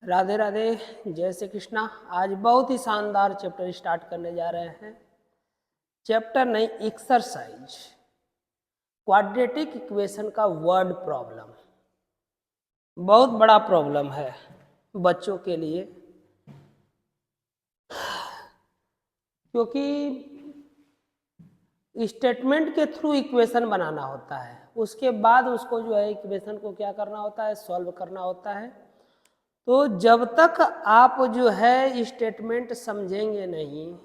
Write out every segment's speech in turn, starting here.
राधे राधे, जय श्री कृष्णा। आज बहुत ही शानदार चैप्टर स्टार्ट करने जा रहे हैं। चैप्टर नहीं, एक्सरसाइज क्वाड्रेटिक इक्वेशन का वर्ड प्रॉब्लम। बहुत बड़ा प्रॉब्लम है बच्चों के लिए, क्योंकि स्टेटमेंट के थ्रू इक्वेशन बनाना होता है, उसके बाद उसको जो है इक्वेशन को क्या करना होता है, सॉल्व करना होता है। तो जब तक आप जो है स्टेटमेंट समझेंगे नहीं,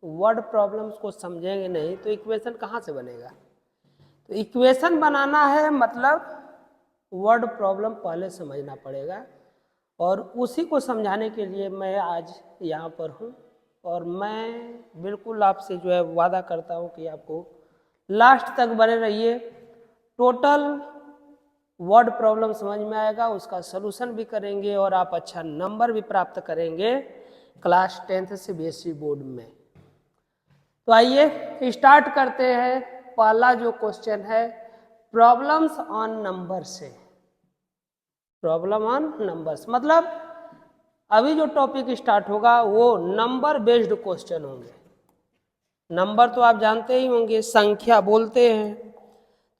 वर्ड प्रॉब्लम्स को समझेंगे नहीं, तो इक्वेशन कहाँ से बनेगा। तो इक्वेशन बनाना है मतलब वर्ड प्रॉब्लम पहले समझना पड़ेगा, और उसी को समझाने के लिए मैं आज यहाँ पर हूँ। और मैं बिल्कुल आपसे जो है वादा करता हूँ कि आपको लास्ट तक बने रहिए। टोटल वर्ड प्रॉब्लम समझ में आएगा, उसका सलूशन भी करेंगे और आप अच्छा नंबर भी प्राप्त करेंगे क्लास 10th सीबीएसई बोर्ड में। तो आइए स्टार्ट करते हैं। पहला जो क्वेश्चन है प्रॉब्लम्स ऑन नंबर से। प्रॉब्लम ऑन नंबर्स मतलब अभी जो टॉपिक स्टार्ट होगा वो नंबर बेस्ड क्वेश्चन होंगे। नंबर तो आप जानते ही होंगे, संख्या बोलते हैं।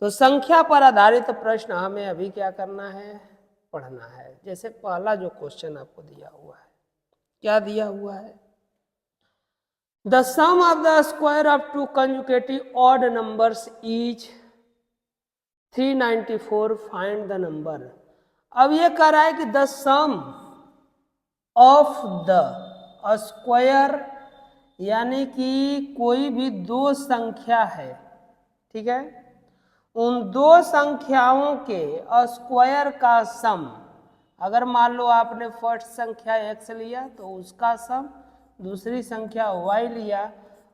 तो संख्या पर आधारित प्रश्न हमें अभी क्या करना है, पढ़ना है। जैसे पहला जो क्वेश्चन आपको दिया हुआ है, क्या दिया हुआ है, the sum of the square of two consecutive odd numbers is 394, find the number. अब ये कह रहा है कि the sum of the square, यानी कि कोई भी दो संख्या है, ठीक है, उन दो संख्याओं के स्क्वायर का सम। अगर मान लो आपने फर्स्ट संख्या x लिया तो उसका सम, दूसरी संख्या y लिया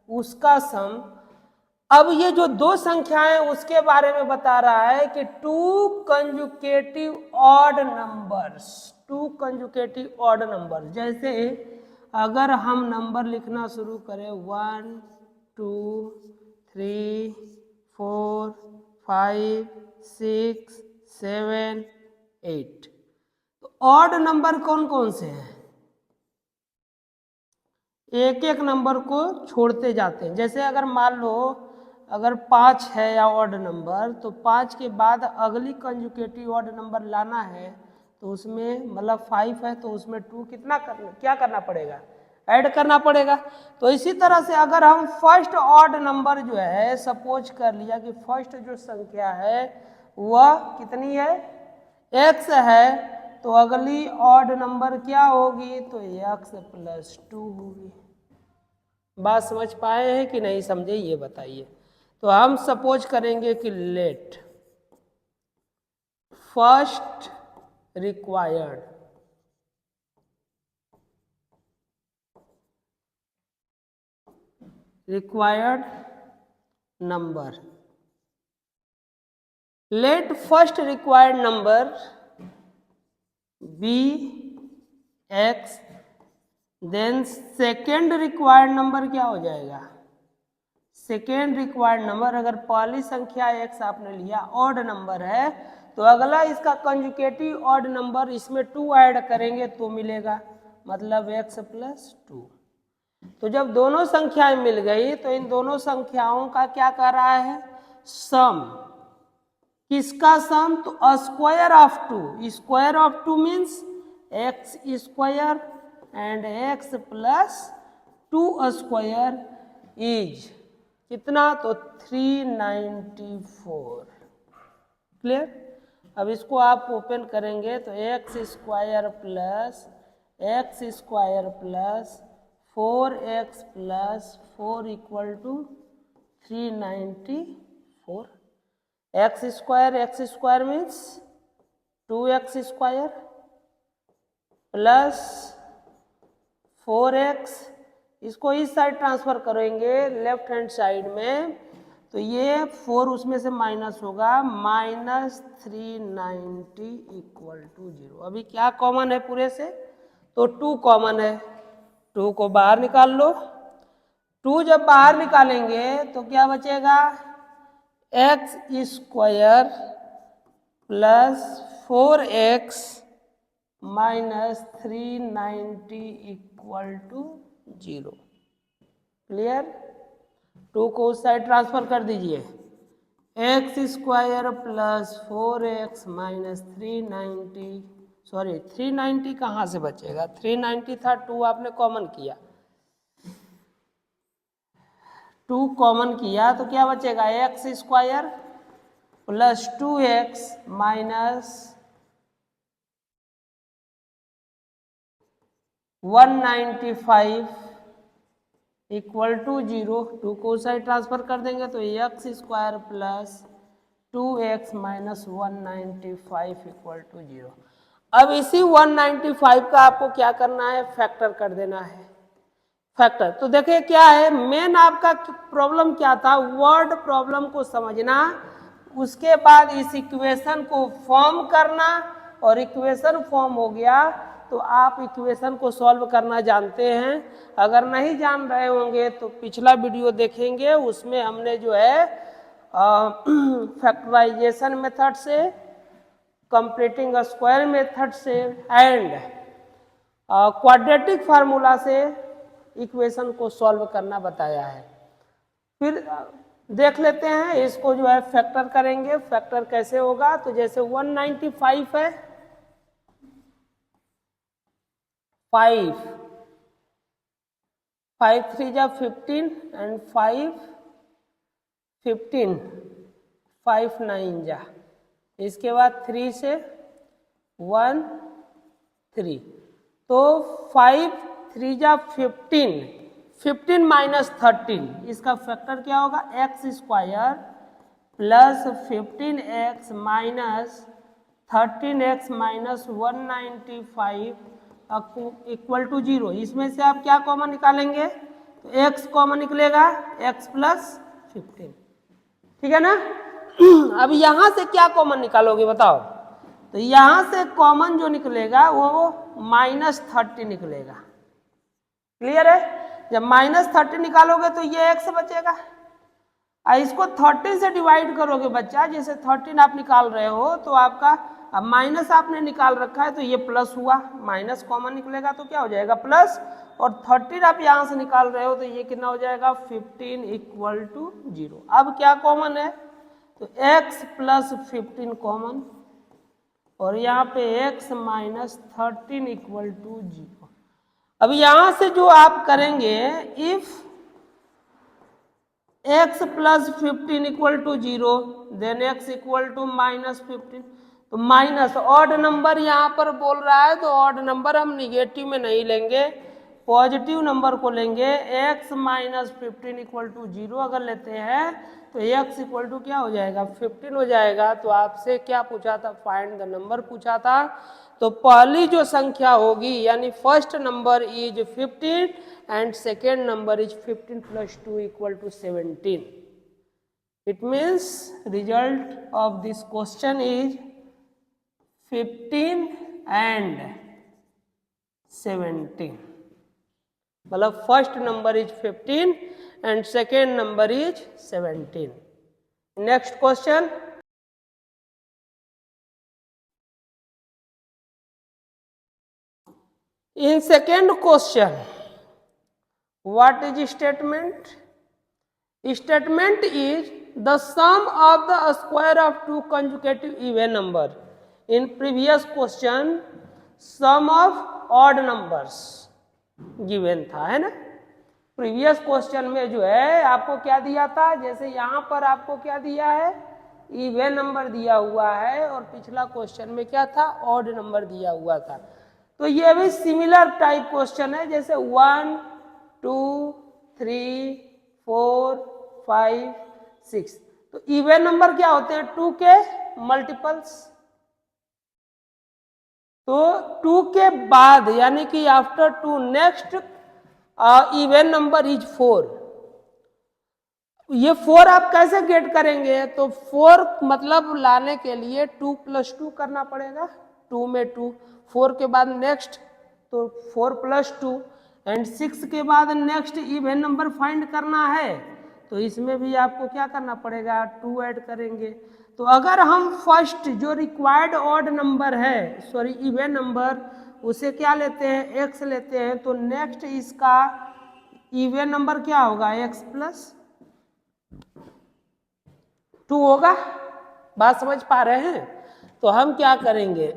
उसका सम। अब ये जो दो संख्याएं उसके बारे में बता रहा है कि two consecutive odd numbers, two consecutive odd number. जैसे अगर हम नंबर लिखना शुरू करें 1 2 3 4 5 6 7 8, तो ऑड नंबर कौन कौन से हैं, एक एक नंबर को छोड़ते जाते हैं। जैसे अगर मान लो अगर 5 है या ऑड नंबर, तो 5 के बाद अगली कंजुकेटिव ऑड नंबर लाना है, तो उसमें मतलब 5 है तो उसमें 2 कितना करना, क्या करना पड़ेगा, ऐड करना पड़ेगा। तो इसी तरह से अगर हम फर्स्ट ऑड नंबर जो है, सपोज कर लिया कि फर्स्ट जो संख्या है वह कितनी है, x है, तो अगली ऑड नंबर क्या होगी, तो x + 2 होगी। बात समझ पाए हैं कि नहीं समझे, ये बताइए। तो हम सपोज करेंगे कि let first required number, let first required number be x, then second required number क्या हो जाएगा, सेकेंड रिक्वायर्ड नंबर। अगर पहली संख्या x आपने लिया, ऑड नंबर है, तो अगला इसका कंजुकेटिव ऑड नंबर, इसमें 2 ऐड करेंगे तो मिलेगा, मतलब x + 2। तो जब दोनों संख्याएं मिल गई तो इन दोनों संख्याओं का क्या कर रहा है, सम। किसका सम, तो square of 2। Square of 2 means x square and x + 2 square is कितना, तो 394। क्लियर। अब इसको आप ओपन करेंगे तो x square + 4x + 4 = 394। x square means 2x square plus 4x, इसको इस साइड ट्रांसफर करेंगे लेफ्ट हैंड साइड में, तो ये 4 उसमें से माइनस होगा, -390 = 0। अभी क्या कॉमन है पूरे से, तो 2 कॉमन है, 2 को बाहर निकाल लो। 2 जब बाहर निकालेंगे तो क्या बचेगा, x square + 4x minus 390 equal to 0। Clear? 2 को उस साइड ट्रांसफर कर दीजिए। X square plus 4x minus 390, sorry 390 कहाँ से बचेगा, 390 था, 2 आपने कॉमन किया, 2 कॉमन किया तो क्या बचेगा, x square plus 2x minus 195 equal to 0। 2 को साइड ट्रांसफर कर देंगे तो x square plus 2x minus 195 equal to 0। अब इसी 195 का आपको क्या करना है, फैक्टर कर देना है। फैक्टर तो देखिए क्या है, मेन आपका प्रॉब्लम क्या था, वर्ड प्रॉब्लम को समझना, उसके बाद इस इक्वेशन को फॉर्म करना, और इक्वेशन फॉर्म हो गया तो आप इक्वेशन को सॉल्व करना जानते हैं। अगर नहीं जान रहे होंगे तो पिछला वीडियो देखेंगे, उसमें हमने जो है फैक्टराइजेशन मेथड से, कंप्लीटिंग स्क्वायर मेथड से एंड क्वाड्रेटिक फार्मूला से इक्वेशन को सॉल्व करना बताया है। फिर देख लेते हैं इसको जो है फैक्टर करेंगे। फैक्टर कैसे होगा, तो जैसे 195 है, 5 3 जा 15 एंड 5 15 5 9 जा, इसके बाद 3 से 1 3, तो 5 3 जा 15, 15 माइनस 13, इसका फैक्टर क्या होगा, x square plus 15x minus 13x minus 195 equal to 0। इसमें से आप क्या कॉमन निकालेंगे, तो x कॉमन निकलेगा, x प्लस 15, ठीक है ना। अब यहां से क्या कॉमन निकालोगे बताओ, तो यहां से कॉमन जो निकलेगा वो माइनस 30 निकलेगा। क्लियर है? जब माइनस 30 निकालोगे तो ये x बचेगा, इसको 13 से डिवाइड करोगे बच्चा, जैसे 13 आप निकाल रहे हो तो आपका, अब माइनस आपने निकाल रखा है तो ये प्लस हुआ, माइनस कॉमन निकलेगा तो क्या हो जाएगा प्लस, और 13 आप यहां से निकाल रहे हो तो ये कितना हो जाएगा 15 इक्वल टू 0। अब क्या कॉमन है, तो x प्लस 15 कॉमन, और यहाँ पे x माइनस 13 इक्वल टू 0। अब यहां से जो आप करेंगे, if x plus 15 equal to 0 then x equal to minus 15, तो माइनस ऑड नंबर यहाँ पर बोल रहा है तो ऑड नंबर हम निगेटिव में नहीं लेंगे, पॉजिटिव नंबर को लेंगे। x माइनस 15 इक्वल टू 0 अगर लेते हैं तो x इक्वल टू क्या हो जाएगा 15 हो जाएगा। तो आपसे क्या पूछा था, फाइंड द नंबर पूछा था, तो पहली जो संख्या होगी यानी first number is 15 and second number is 15 plus 2 equal to 17. It means result of this question is 15 and 17. मतलब first number is 15 and second number is 17. Next question. In second question, what is statement? Statement is the sum of the square of two consecutive even number. In previous question, sum of odd numbers given था, है ना। Previous question में जो है आपको क्या दिया था, जैसे यहाँ पर आपको क्या दिया है, इवन नंबर दिया हुआ है, और पिछला क्वेश्चन में क्या था, ऑड नंबर दिया हुआ था। तो ये भी सिमिलर टाइप क्वेश्चन है, जैसे 1 2 3 4 5 6, तो इवन नंबर क्या होते हैं, 2 के मल्टीपल्स। तो 2 के बाद यानी कि after 2 next even number is 4। ये 4 आप कैसे गेट करेंगे, तो 4 मतलब लाने के लिए 2 + 2 करना पड़ेगा, 2 में 2, 4 के बाद नेक्स्ट तो 4 + 2 एंड 6 के बाद नेक्स्ट इवन नंबर फाइंड करना है, तो इसमें भी आपको क्या करना पड़ेगा, 2 ऐड करेंगे। तो अगर हम फर्स्ट जो रिक्वायर्ड ऑड नंबर है, सॉरी इवन नंबर, उसे क्या लेते हैं, x लेते हैं, तो नेक्स्ट इसका इवन नंबर क्या होगा, x प्लस 2 होगा। बात समझ पा रहे हैं? तो हम क्या करेंगे,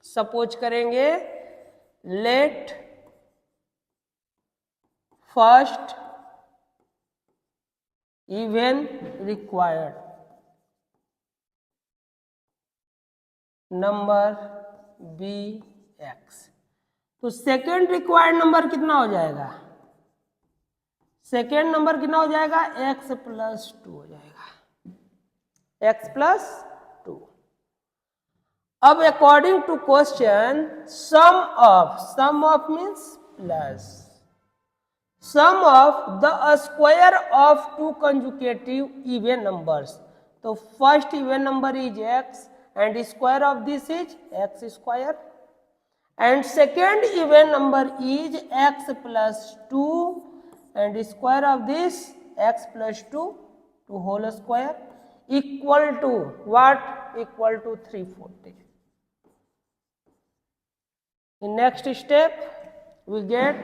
सपोज करेंगे let first even required number be x. तो सेकेंड रिक्वायर्ड नंबर कितना हो जाएगा, सेकेंड नंबर कितना हो जाएगा, x प्लस 2 हो जाएगा, x प्लस 2। अब according to question sum of means plus sum of the square of two consecutive even numbers. तो first even number is x and square of this is x square and second even number is x plus 2 and square of this x plus 2 to whole square equal to what, equal to 340. In next step we get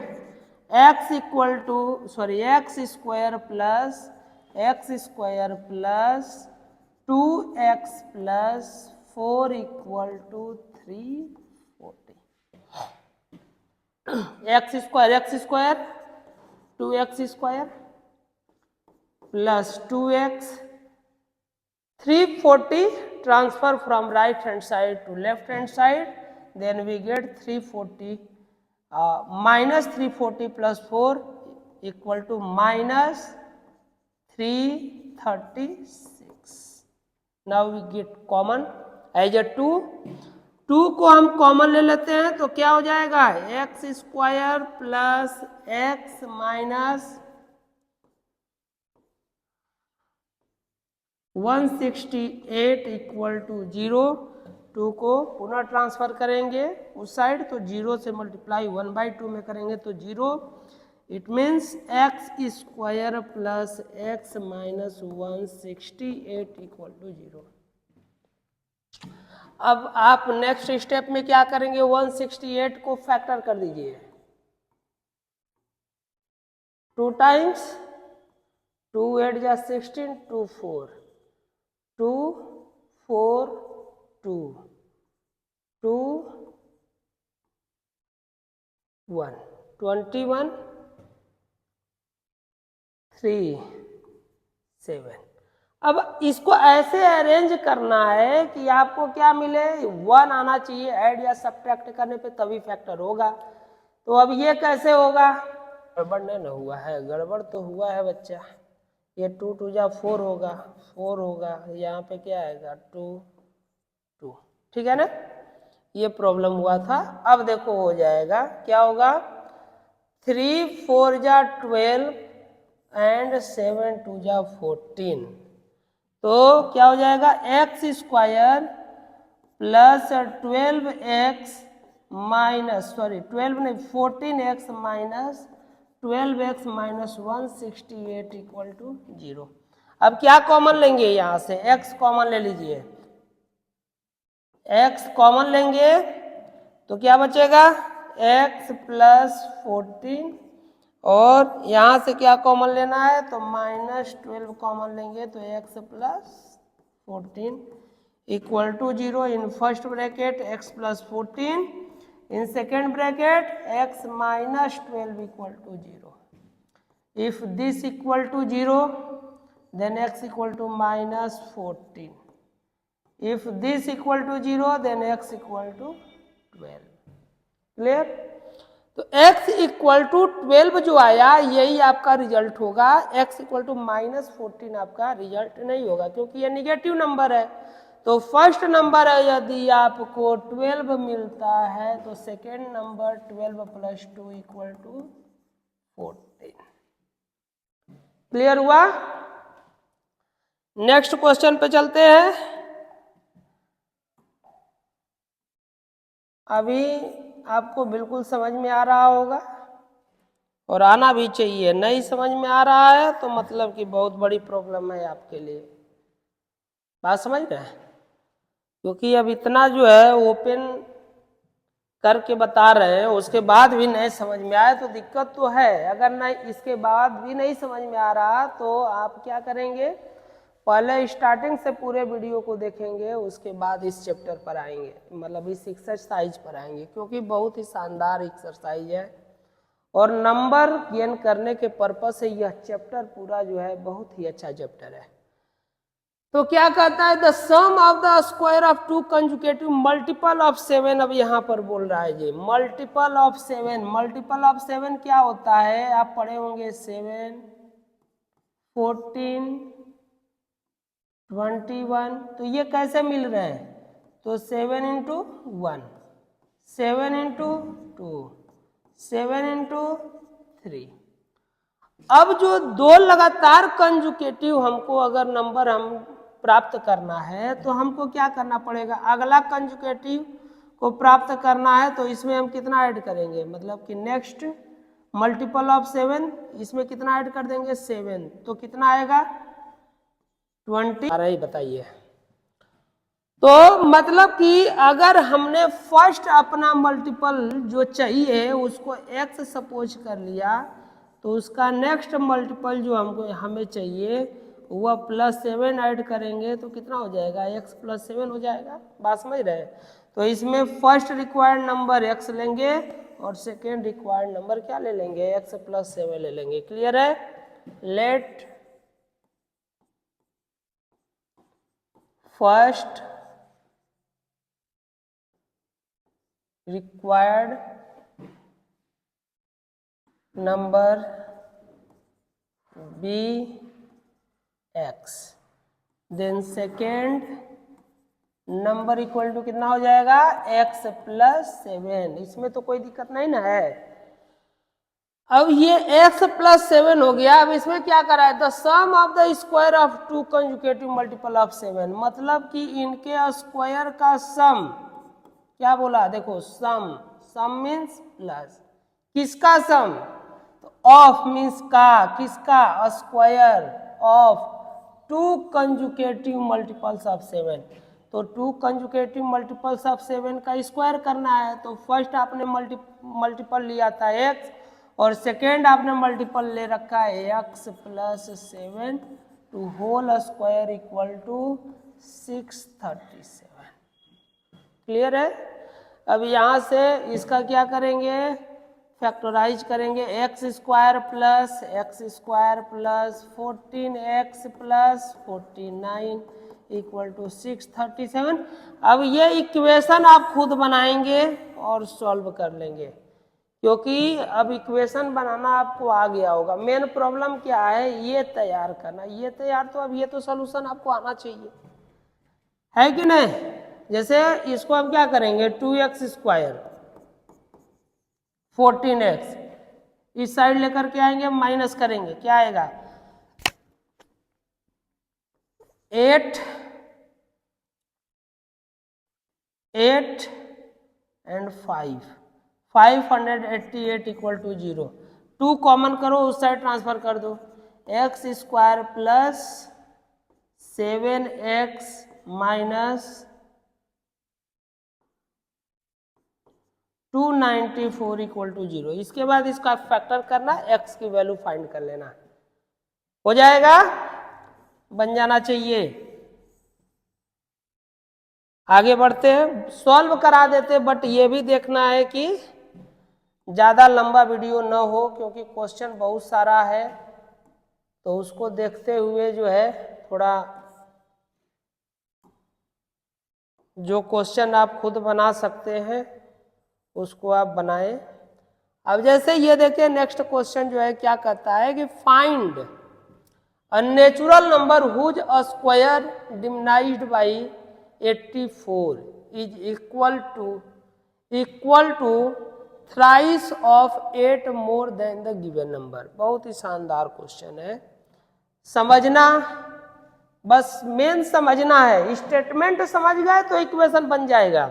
x equal to x square plus 2x plus 4 equal to 340. x square 2x square plus 2x 340 transfer from right hand side to left hand side, then we get 340 minus 340 plus 4 equal to minus 336. Now we get common as a 2 को हम common ले लेते हैं तो क्या हो जाएगा, x square plus x minus 168 equal to 0। 2 को पुनः ट्रांसफर करेंगे उस साइड तो 0 से मल्टीप्लाई 1/2 में करेंगे तो 0। It means x square plus x minus 168 equal to 0। अब आप नेक्स्ट स्टेप में क्या करेंगे, 168 को फैक्टर कर दीजिए 2 टाइम्स 2 8 जा 16 2 4 2 4 2 2 1 21 3 7। अब इसको ऐसे अरेंज करना है कि आपको क्या मिले, 1 आना चाहिए ऐड या सब्ट्रैक्ट करने पे तभी फैक्टर होगा। तो अब ये कैसे होगा, गड़बड़ नहीं हुआ है, गड़बड़ तो हुआ है बच्चा। ये 2 2 जा 4 होगा 4 होगा, यहाँ पे क्या आएगा 2 2, ठीक है ना, ये प्रॉब्लम हुआ था। अब देखो हो जाएगा, क्या होगा 3 4 जा 12 एंड 7 2 जा 14। तो क्या हो जाएगा, x square plus 12x minus 14x minus 12x minus 168 equal to 0। अब क्या कॉमन लेंगे, यहाँ से x कॉमन ले लीजिए, x कॉमन लेंगे तो क्या बचेगा x प्लस 14 और यहाँ से क्या कॉमन लेना है तो माइनस 12 कॉमन लेंगे तो x plus 14 equal to 0। In first bracket x plus 14, in second bracket x minus 12 equal to 0। If this equal to 0 then x equal to minus 14। If this equal to 0 then x equal to 12। Clear. तो x equal to 12 जो आया यही आपका result होगा, x equal to minus 14 आपका result नहीं होगा क्योंकि ये निगेटिव नंबर है। तो फर्स्ट नंबर है यदि आपको 12 मिलता है तो second number 12 plus 2 equal to 14। Clear हुआ। नेक्स्ट क्वेश्चन पे चलते हैं। अभी आपको बिल्कुल समझ में आ रहा होगा और आना भी चाहिए, नहीं समझ में आ रहा है तो मतलब कि बहुत बड़ी प्रॉब्लम है आपके लिए। बात समझ रहे हैं? क्योंकि अब इतना जो है ओपन करके बता रहे हैं, उसके बाद भी नहीं समझ में आए तो दिक्कत तो है। अगर नहीं इसके बाद भी नहीं समझ में आ रहा तो आप क्या करेंगे, पहले स्टार्टिंग से पूरे वीडियो को देखेंगे, उसके बाद इस चैप्टर पर आएंगे, मतलब इस एक्सरसाइज पर आएंगे, क्योंकि बहुत ही शानदार एक्सरसाइज है और नंबर गेन करने के पर्पज से यह चैप्टर पूरा जो है बहुत ही अच्छा चैप्टर है। तो क्या कहता है, the sum of the square of two consecutive multiple of 7। अब यहाँ पर बोल रहा है जी मल्टीपल ऑफ 7। मल्टीपल ऑफ 7 क्या होता है, आप पढ़े होंगे 7, 14, 21। तो ये कैसे मिल रहे हैं, तो 7 इंटू 1, 7 इंटू 2, 7 इंटू 3। अब जो दो लगातार कंजुकेटिव हमको अगर नंबर हम प्राप्त करना है तो हमको क्या करना पड़ेगा, अगला कंजुकेटिव को प्राप्त करना है तो इसमें हम कितना ऐड करेंगे, मतलब कि नेक्स्ट मल्टीपल ऑफ 7, इसमें कितना ऐड कर देंगे 7, तो कितना आएगा 20। अरे बताइए, तो मतलब कि अगर हमने फर्स्ट अपना मल्टीपल जो चाहिए उसको x सपोज कर लिया तो उसका नेक्स्ट मल्टीपल जो हमको हमें चाहिए वह +7 ऐड करेंगे तो कितना हो जाएगा, x + 7 हो जाएगा। बात समझ रहे हैं? तो इसमें फर्स्ट रिक्वायर्ड नंबर x लेंगे और सेकेंड रिक्वायर्ड नंबर क्या ले लेंगे, x + 7 ले लेंगे। क्लियर है? Let first required number be x, then second number equal to कितना हो जाएगा, x + 7। इसमें तो कोई दिक्कत नहीं ना है। अब ये x + 7 हो गया। अब इसमें क्या करा है, the sum of the square of two consecutive multiple of 7, मतलब कि इनके स्क्वायर का सम क्या बोला, देखो सम, सम मीन्स प्लस, किसका सम, तो ऑफ मीन्स का, किसका, square of two consecutive multiples of 7। तो टू कंजुकेटिव मल्टीपल्स ऑफ 7 का स्क्वायर करना है तो फर्स्ट आपने मल्टीपल लिया था x और सेकेंड आपने मल्टीपल ले रखा है x + 7 two whole square equal to 637। Clear है? अब यहाँ से इसका क्या करेंगे, फैक्टराइज करेंगे, x² + 14x + 49 इक्वल टू 637। अब ये इक्वेशन आप खुद बनाएंगे और सॉल्व कर लेंगे, क्योंकि अब इक्वेशन बनाना आपको आ गया होगा। मेन प्रॉब्लम क्या है, ये तैयार करना, ये तैयार, तो अब ये तो सोल्यूशन आपको आना चाहिए, है कि नहीं? जैसे इसको हम क्या करेंगे, 2x² 14x इस साइड लेकर के आएंगे, माइनस करेंगे, क्या आएगा 8 and 588 इक्वल टू 0। 2 कॉमन करो, उस साइड ट्रांसफर कर दो, x² + 7x - 294 इक्वल टू 0। इसके बाद इसका फैक्टर करना, x की वैल्यू फाइंड कर लेना, हो जाएगा, बन जाना चाहिए। आगे बढ़ते हैं, सॉल्व करा देते, बट ये भी देखना है कि ज़्यादा लंबा वीडियो न हो, क्योंकि क्वेश्चन बहुत सारा है, तो उसको देखते हुए जो है थोड़ा जो क्वेश्चन आप खुद बना सकते हैं उसको आप बनाएं। अब जैसे ये देखिए नेक्स्ट क्वेश्चन जो है क्या कहता है कि find a natural number whose square diminished by 84 is equal to thrice of 8 more than the given number. बहुत ही शानदार क्वेश्चन है, समझना, बस मेन समझना है, स्टेटमेंट समझ गए तो इक्वेशन बन जाएगा।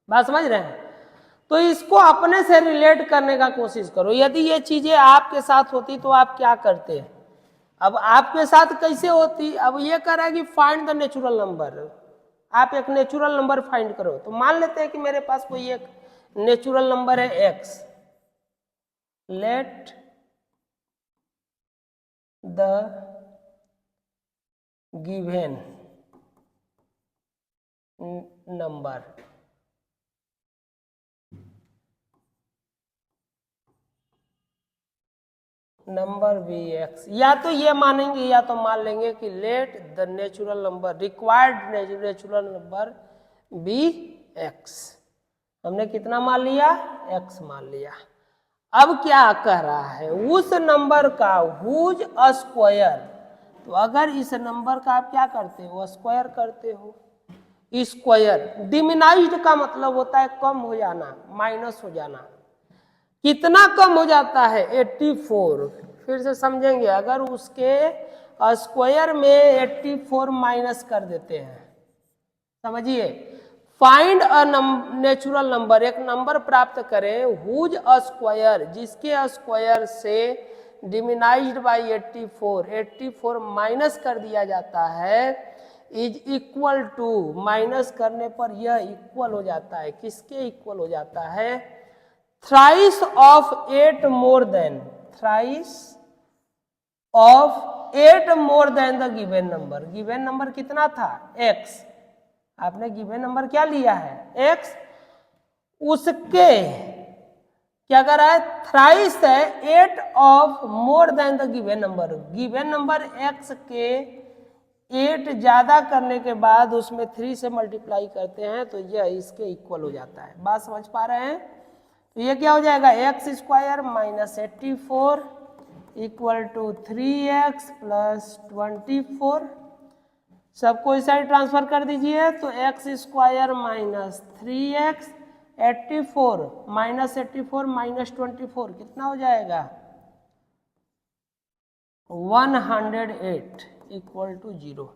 बात समझ रहे हैं? तो इसको अपने से रिलेट करने का कोशिश करो। यदि ये चीजें आपके साथ होती तो आप क्या करते? अब आपके साथ कैसे होती, अब ये कह रहा है कि फाइंड द नेचुरल नंबर, आप एक नेचुरल नंबर फाइंड करो। तो मान लेते हैं कि मेरे पास कोई एक नेचुरल नंबर है x, let the given number भी x, या तो ये मानेंगे या तो मान लेंगे कि let the natural number, required natural number be x। हमने कितना मान लिया, x मान लिया। अब क्या कह रहा है, उस नंबर का हुज स्क्वायर, तो अगर इस नंबर का आप क्या करते हो, स्क्वायर करते हो। स्क्वायर डिमिनाइज्ड का मतलब होता है कम हो जाना, माइनस हो जाना। कितना कम हो जाता है, 84। फिर से समझेंगे, अगर उसके स्क्वायर में 84 माइनस कर देते हैं, समझिए, फाइंड अ नेचुरल नंबर, एक नंबर प्राप्त करें हुज स्क्वायर, जिसके स्क्वायर से डिमिनाइज्ड बाई 84 माइनस कर दिया जाता है, इज इक्वल टू, माइनस करने पर यह इक्वल हो जाता है, किसके इक्वल हो जाता है, thrice of 8 more then, thrice of 8 more than the given number. Given number कितना था, x, आपने गिवन नंबर क्या लिया है, x, उसके क्या कर रहा है, थ्राइस है 8 of more than the given number, given number x के 8 ज्यादा करने के बाद उसमें 3 से मल्टीप्लाई करते हैं तो यह इसके इक्वल हो जाता है। बात समझ पा रहे हैं, तो ये क्या हो जाएगा, x square minus 84 equal to 3x plus 24। सबको इस साइड ट्रांसफर कर दीजिए, तो x square minus 3x, 84 minus 84 minus 24 कितना हो जाएगा, 108 इक्वल टू 0।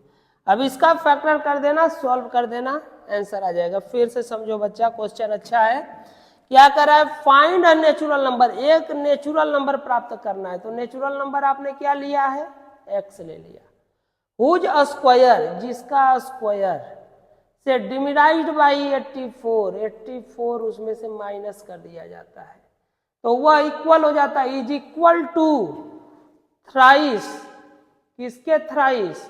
अब इसका फैक्टर कर देना, सॉल्व कर देना, आंसर आ जाएगा। फिर से समझो बच्चा, क्वेश्चन अच्छा है। क्या कर रहा है, फाइंड अ नेचुरल नंबर, एक नेचुरल नंबर प्राप्त करना है। तो नेचुरल नंबर आपने क्या लिया है, x ले लिया। हुज स्क्वायर, जिसका स्क्वायर से डिविडाइड बाई 84 उसमें से माइनस कर दिया जाता है तो वह इक्वल हो जाता है, इज इक्वल टू थ्राइस, किसके थ्राइस,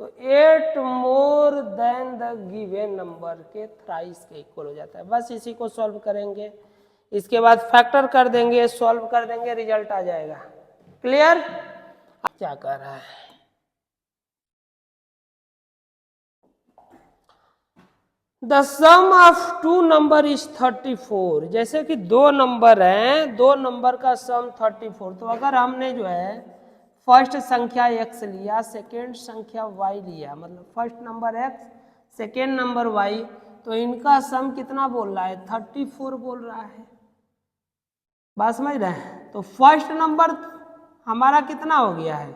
तो 8 more than the given number के थ्राइस के इक्वल हो जाता है। बस इसी को सॉल्व करेंगे, इसके बाद फैक्टर कर देंगे, सॉल्व कर देंगे, रिजल्ट आ जाएगा। क्लियर, क्या कर रहा है, the sum of two number is 34। जैसे कि दो नंबर हैं, दो नंबर का सम 34, तो अगर हमने जो है फर्स्ट संख्या x लिया, सेकेंड संख्या y लिया, मतलब first number x, second number y, तो इनका सम कितना बोल रहा है, 34 बोल रहा है। बात समझ रहे हैं, तो फर्स्ट नंबर हमारा कितना हो गया है,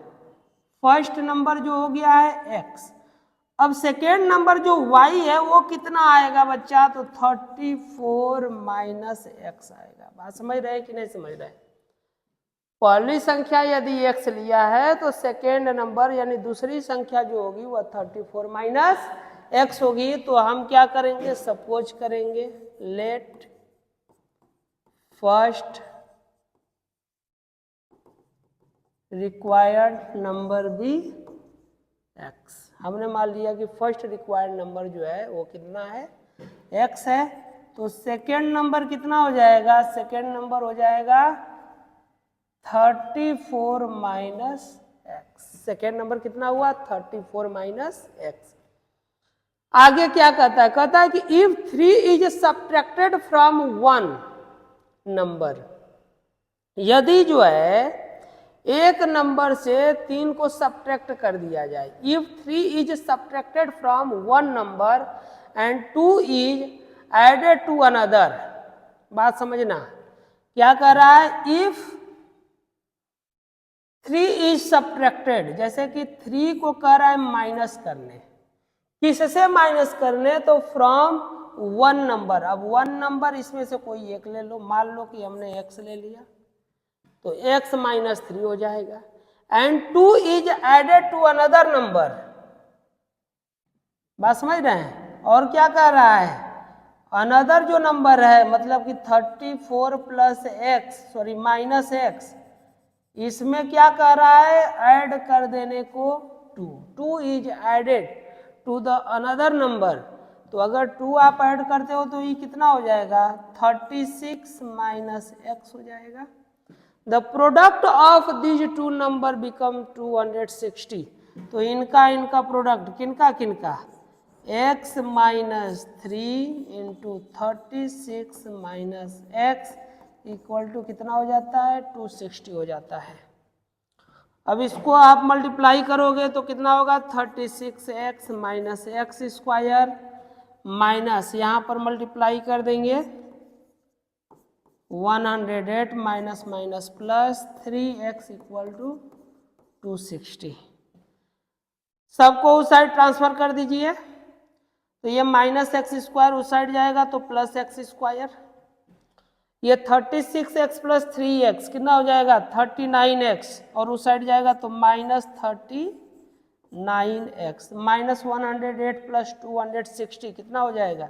फर्स्ट नंबर जो हो गया है x। अब सेकेंड नंबर जो y है वो कितना आएगा बच्चा, तो 34 माइनस x आएगा। बात समझ रहे हैं कि नहीं समझ रहे हैं, पहली संख्या यदि x लिया है तो सेकेंड नंबर यानी दूसरी संख्या जो होगी वह 34 माइनस x होगी। तो हम क्या करेंगे, सपोज करेंगे, let first required number be x। हमने मान लिया कि फर्स्ट रिक्वायर्ड नंबर जो है वो कितना है, x है। तो सेकेंड नंबर कितना हो जाएगा, सेकेंड नंबर हो जाएगा 34 माइनस एक्स। सेकेंड नंबर कितना हुआ, 34 माइनस एक्स। आगे क्या कहता है, कहता है कि if 3 is subtracted from 1 number, यदि जो है एक नंबर से 3 को सब्ट्रैक्ट कर दिया जाए, if 3 is subtracted from 1 number and 2 is added to another. बात समझना, क्या कर रहा है, इफ 3 इज सब्ट्रैक्टेड, जैसे कि 3 को कह रहा है माइनस करने, किससे माइनस करने, तो फ्रॉम 1 नंबर। अब 1 नंबर इसमें से कोई एक ले लो, मान लो कि हमने x ले लिया तो x माइनस 3 हो जाएगा। And 2 is added to another number. बात समझ रहे हैं? और क्या कह रहा है, अनदर जो नंबर है मतलब कि 34 plus x sorry minus x, इसमें क्या कह रहा है, ऐड कर देने को 2 is added to the another number. तो अगर 2 आप ऐड करते हो तो ये कितना हो जाएगा, 36 माइनस एक्स हो जाएगा। The product of these two number become 260। तो इनका प्रोडक्ट किनका किनका, x minus 3 into 36 minus x equal to कितना हो जाता है, 260 हो जाता है। अब इसको आप मल्टीप्लाई करोगे तो कितना होगा, 36x minus x square minus यहाँ पर मल्टीप्लाई कर देंगे 108 minus minus plus 3x equal to 260। सबको उस साइड ट्रांसफर कर दीजिए, तो ये माइनस एक्स स्क्वायर उस साइड जाएगा तो प्लस एक्स स्क्वायर, ये 36x प्लस 3x कितना हो जाएगा 39x, और उस साइड जाएगा तो माइनस 39x, माइनस 108 प्लस 260 कितना हो जाएगा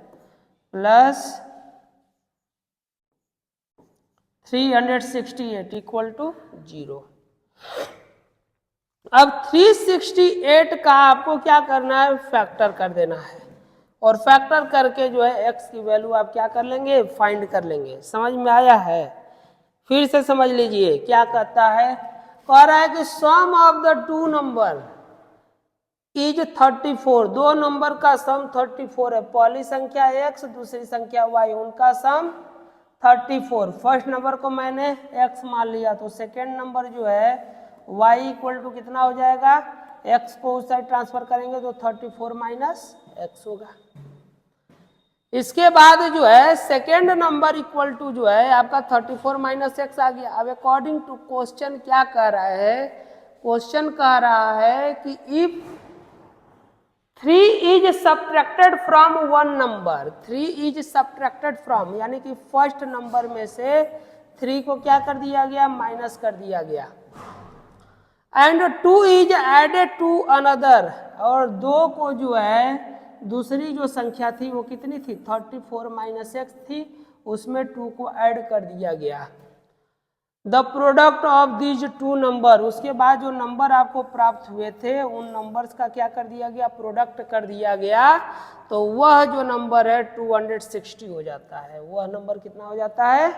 प्लस 368 इक्वल टू 0। अब 368 का आपको क्या करना है, फैक्टर कर देना है, और फैक्टर करके जो है x की वैल्यू आप क्या कर लेंगे, फाइंड कर लेंगे। समझ में आया है? फिर से समझ लीजिए क्या कहता है, कह रहा है कि sum of the two number is 34। दो नंबर का सम 34 है, पहली संख्या x दूसरी संख्या y, उनका सम 34। फर्स्ट नंबर को मैंने x मान लिया तो सेकेंड नंबर जो है y इक्वल टू कितना हो जाएगा, x को उस साइड ट्रांसफर करेंगे तो 34 माइनस एक्स होगा। इसके बाद जो है सेकेंड नंबर इक्वल टू जो है आपका 34 माइनस एक्स आ गया। अब अकॉर्डिंग टू क्वेश्चन क्या कह रहा है, क्वेश्चन कह रहा है कि if 3 is subtracted from one number, 3 is subtracted from यानी कि फर्स्ट नंबर में से 3 को क्या कर दिया गया, माइनस कर दिया गया, and 2 is added to another, और 2 को जो है दूसरी जो संख्या थी वो कितनी थी 34 माइनस एक्स थी, उसमें 2 को ऐड कर दिया गया। The product of these two number, उसके बाद जो नंबर आपको प्राप्त हुए थे उन नंबर्स का क्या कर दिया गया, प्रोडक्ट कर दिया गया, तो वह जो नंबर है 260 हो जाता है। वह नंबर कितना हो जाता है,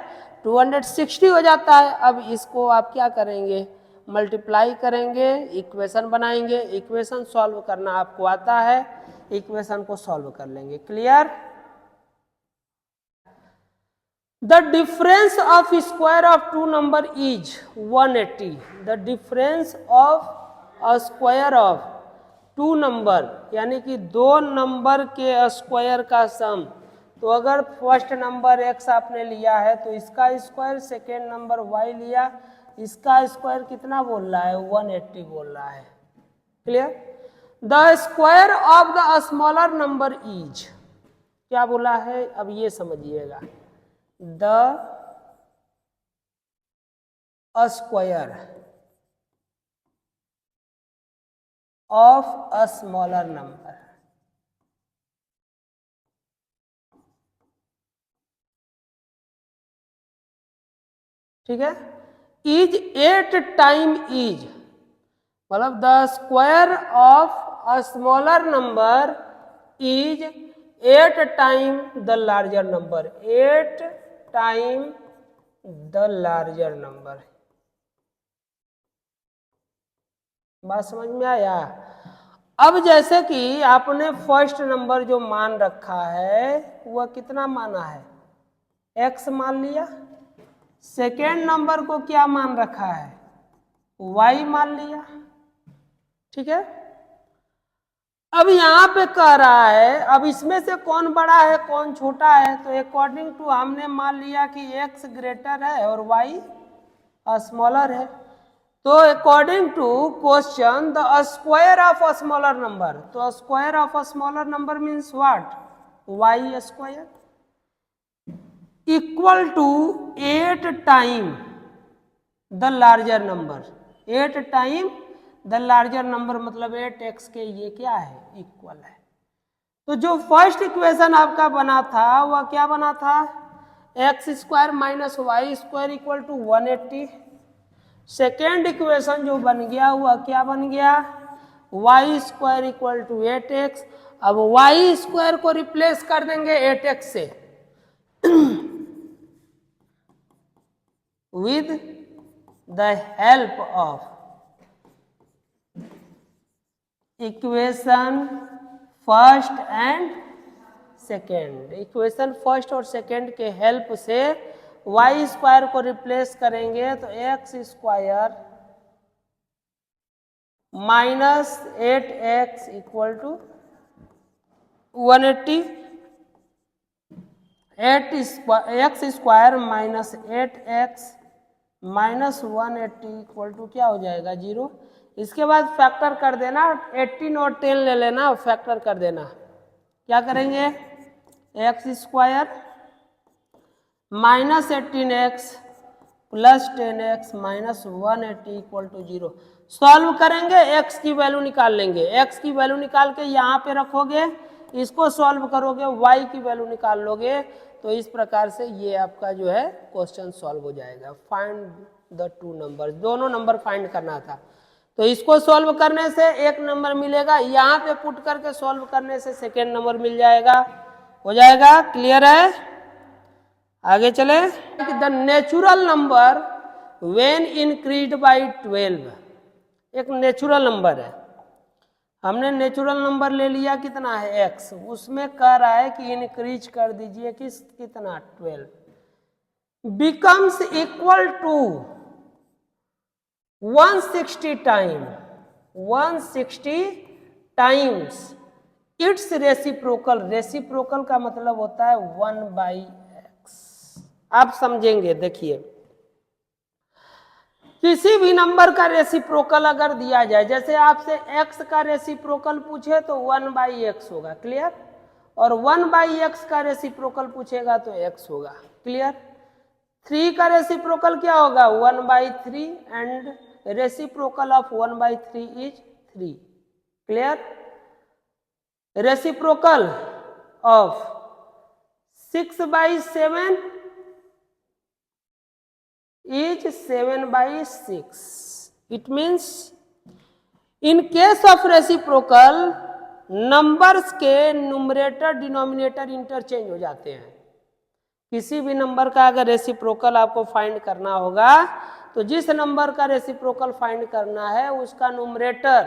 260 हो जाता है। अब इसको आप क्या करेंगे, मल्टीप्लाई करेंगे, इक्वेशन बनाएंगे, इक्वेशन सॉल्व करना आपको आता है, इक्वेशन को सॉल्व कर लेंगे। Clear? The difference of square of two number is 180. The difference of a square of two number यानी कि दो नंबर के स्क्वायर का सम, तो अगर फर्स्ट नंबर x आपने लिया है तो इसका स्क्वायर, सेकेंड नंबर y लिया, इसका स्क्वायर कितना बोल रहा है, 180 बोल रहा है। Clear? The square of the smaller number is, क्या बोला है, अब ये समझिएगा, the square of a smaller number, ठीक है, इज 8 टाइम इज, मतलब the square of a smaller number is 8 time the larger number, 8 time the larger number. बात समझ में आया? अब जैसे कि आपने फर्स्ट नंबर जो मान रखा है वह कितना माना है, x मान लिया, सेकेंड नंबर को क्या मान रखा है, y मान लिया, ठीक है। अब यहाँ पे कह रहा है अब इसमें से कौन बड़ा है कौन छोटा है, तो अकॉर्डिंग टू हमने मान लिया कि x ग्रेटर है और y स्मॉलर है, तो according to question the square of a smaller number, तो square of a smaller number means what, y square equal to 8 time the larger number, 8 time the larger number, मतलब 8x के ये क्या है, equal है। तो जो फर्स्ट इक्वेशन आपका बना था वह क्या बना था, x square minus y square equal to 180। Second equation जो बन गया वह क्या बन गया, Y square equal to 8x। अब वाई स्क्वायर को रिप्लेस कर देंगे 8x से with the help of equation first and second. Equation first और सेकेंड के हेल्प से वाई स्क्वायर को रिप्लेस करेंगे तो x square minus 8x equal to 180। X square minus 8x minus 180 equal to क्या हो जाएगा, 0। इसके बाद फैक्टर कर देना, 18 और 10 ले लेना, फैक्टर कर देना। क्या करेंगे, x square minus 18x plus 10x minus 180 equal to 0। Solve करेंगे, x की वैल्यू निकाल लेंगे। x की वैल्यू निकाल के यहाँ पे रखोगे, इसको सॉल्व करोगे, y की वैल्यू निकाल लोगे। तो इस प्रकार से ये आपका जो है क्वेश्चन सॉल्व हो जाएगा। फाइंड द टू नंबर, दोनों नंबर फाइंड करना था। तो इसको सॉल्व करने से एक नंबर मिलेगा, यहाँ पे पुट करके सॉल्व करने से सेकेंड नंबर मिल जाएगा। हो जाएगा, क्लियर है। आगे चले, the natural number when increased by 12। एक नेचुरल नंबर है, हमने नेचुरल नंबर ले लिया, कितना है x, उसमें कह रहा है कि इंक्रीज कर दीजिए कितना 12, becomes equal to 160 time, 160 times its reciprocal. Reciprocal का मतलब होता है 1/x। आप समझेंगे, देखिए किसी भी नंबर का रेसिप्रोकल अगर दिया जाए, जैसे आपसे x का रेसिप्रोकल पूछे तो 1/x होगा, क्लियर। और 1/x का रेसिप्रोकल पूछेगा तो x होगा, क्लियर। 3 का रेसिप्रोकल क्या होगा, 1/3 and reciprocal of 1/3 is 3, clear. Reciprocal of 6/7 is 7/6. It means in case of reciprocal numbers के न्यूमरेटर डिनोमिनेटर इंटरचेंज हो जाते हैं। किसी भी नंबर का अगर रेसिप्रोकल आपको फाइंड करना होगा तो जिस नंबर का रेसिप्रोकल फाइंड करना है उसका न्यूमरेटर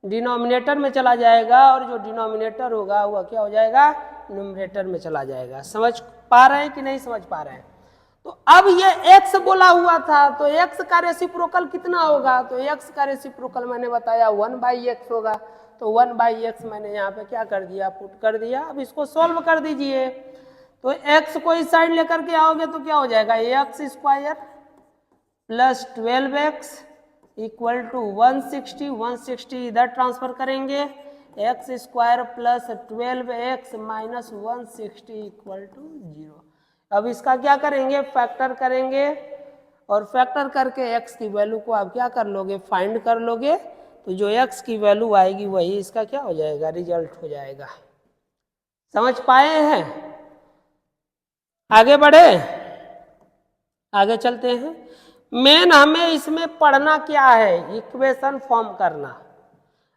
डिनोमिनेटर में चला जाएगा और जो डिनोमिनेटर होगा वह क्या हो जाएगा, न्यूमरेटर में चला जाएगा। समझ पा रहे हैं कि नहीं समझ पा रहे हैं। तो अब ये x बोला हुआ था, तो x का रेसिप्रोकल कितना होगा, तो x का रेसिप्रोकल मैंने बताया 1/x होगा। तो 1/x मैंने यहाँ पे क्या कर दिया, पुट कर दिया। अब इसको सॉल्व कर दीजिए, तो x को इस साइड लेकर के आओगे तो क्या हो जाएगा, x square plus 12x equal to 160, 160 इधर ट्रांसफर करेंगे, x square plus 12x minus 160 equal to 0। अब इसका क्या करेंगे, फैक्टर करेंगे और फैक्टर करके x की वैल्यू को आप क्या कर लोगे, फाइंड कर लोगे। तो जो x की वैल्यू आएगी वही इसका क्या हो जाएगा, रिजल्ट हो जाएगा। समझ पाए हैं। आगे बढ़े, आगे चलते हैं। मेन हमें इसमें पढ़ना क्या है, इक्वेशन फॉर्म करना।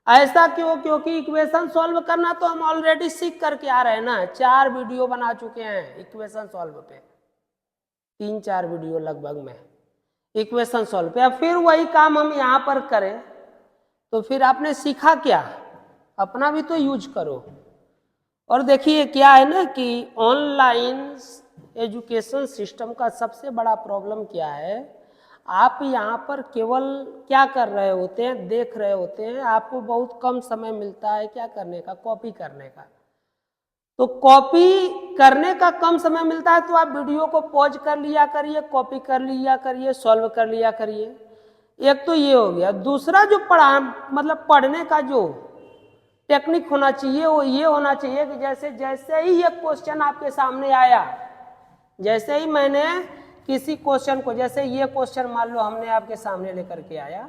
ऐसा क्यों, क्योंकि इक्वेशन सॉल्व करना तो हम ऑलरेडी सीख करके आ रहे हैं ना। 4 वीडियो बना चुके हैं इक्वेशन सॉल्व पे, 3-4 वीडियो लगभग में इक्वेशन सॉल्व पे। अब फिर वही काम हम यहाँ पर करें तो फिर आपने सीखा क्या, अपना भी तो यूज करो। और देखिए क्या है ना कि ऑनलाइन एजुकेशन सिस्टम का सबसे बड़ा प्रॉब्लम क्या है, आप यहाँ पर केवल क्या कर रहे होते हैं, देख रहे होते हैं। आपको बहुत कम समय मिलता है क्या करने का, कॉपी करने का। तो कॉपी करने का कम समय मिलता है तो आप वीडियो को पॉज कर लिया करिए, कॉपी कर लिया करिए, सॉल्व कर लिया करिए। एक तो ये हो गया। दूसरा जो मतलब पढ़ने का जो टेक्निक होना चाहिए वो ये होना चाहिए कि जैसे जैसे ही ये क्वेश्चन आपके सामने आया, जैसे ही मैंने किसी क्वेश्चन को, जैसे ये क्वेश्चन मान लो हमने आपके सामने लेकर के आया,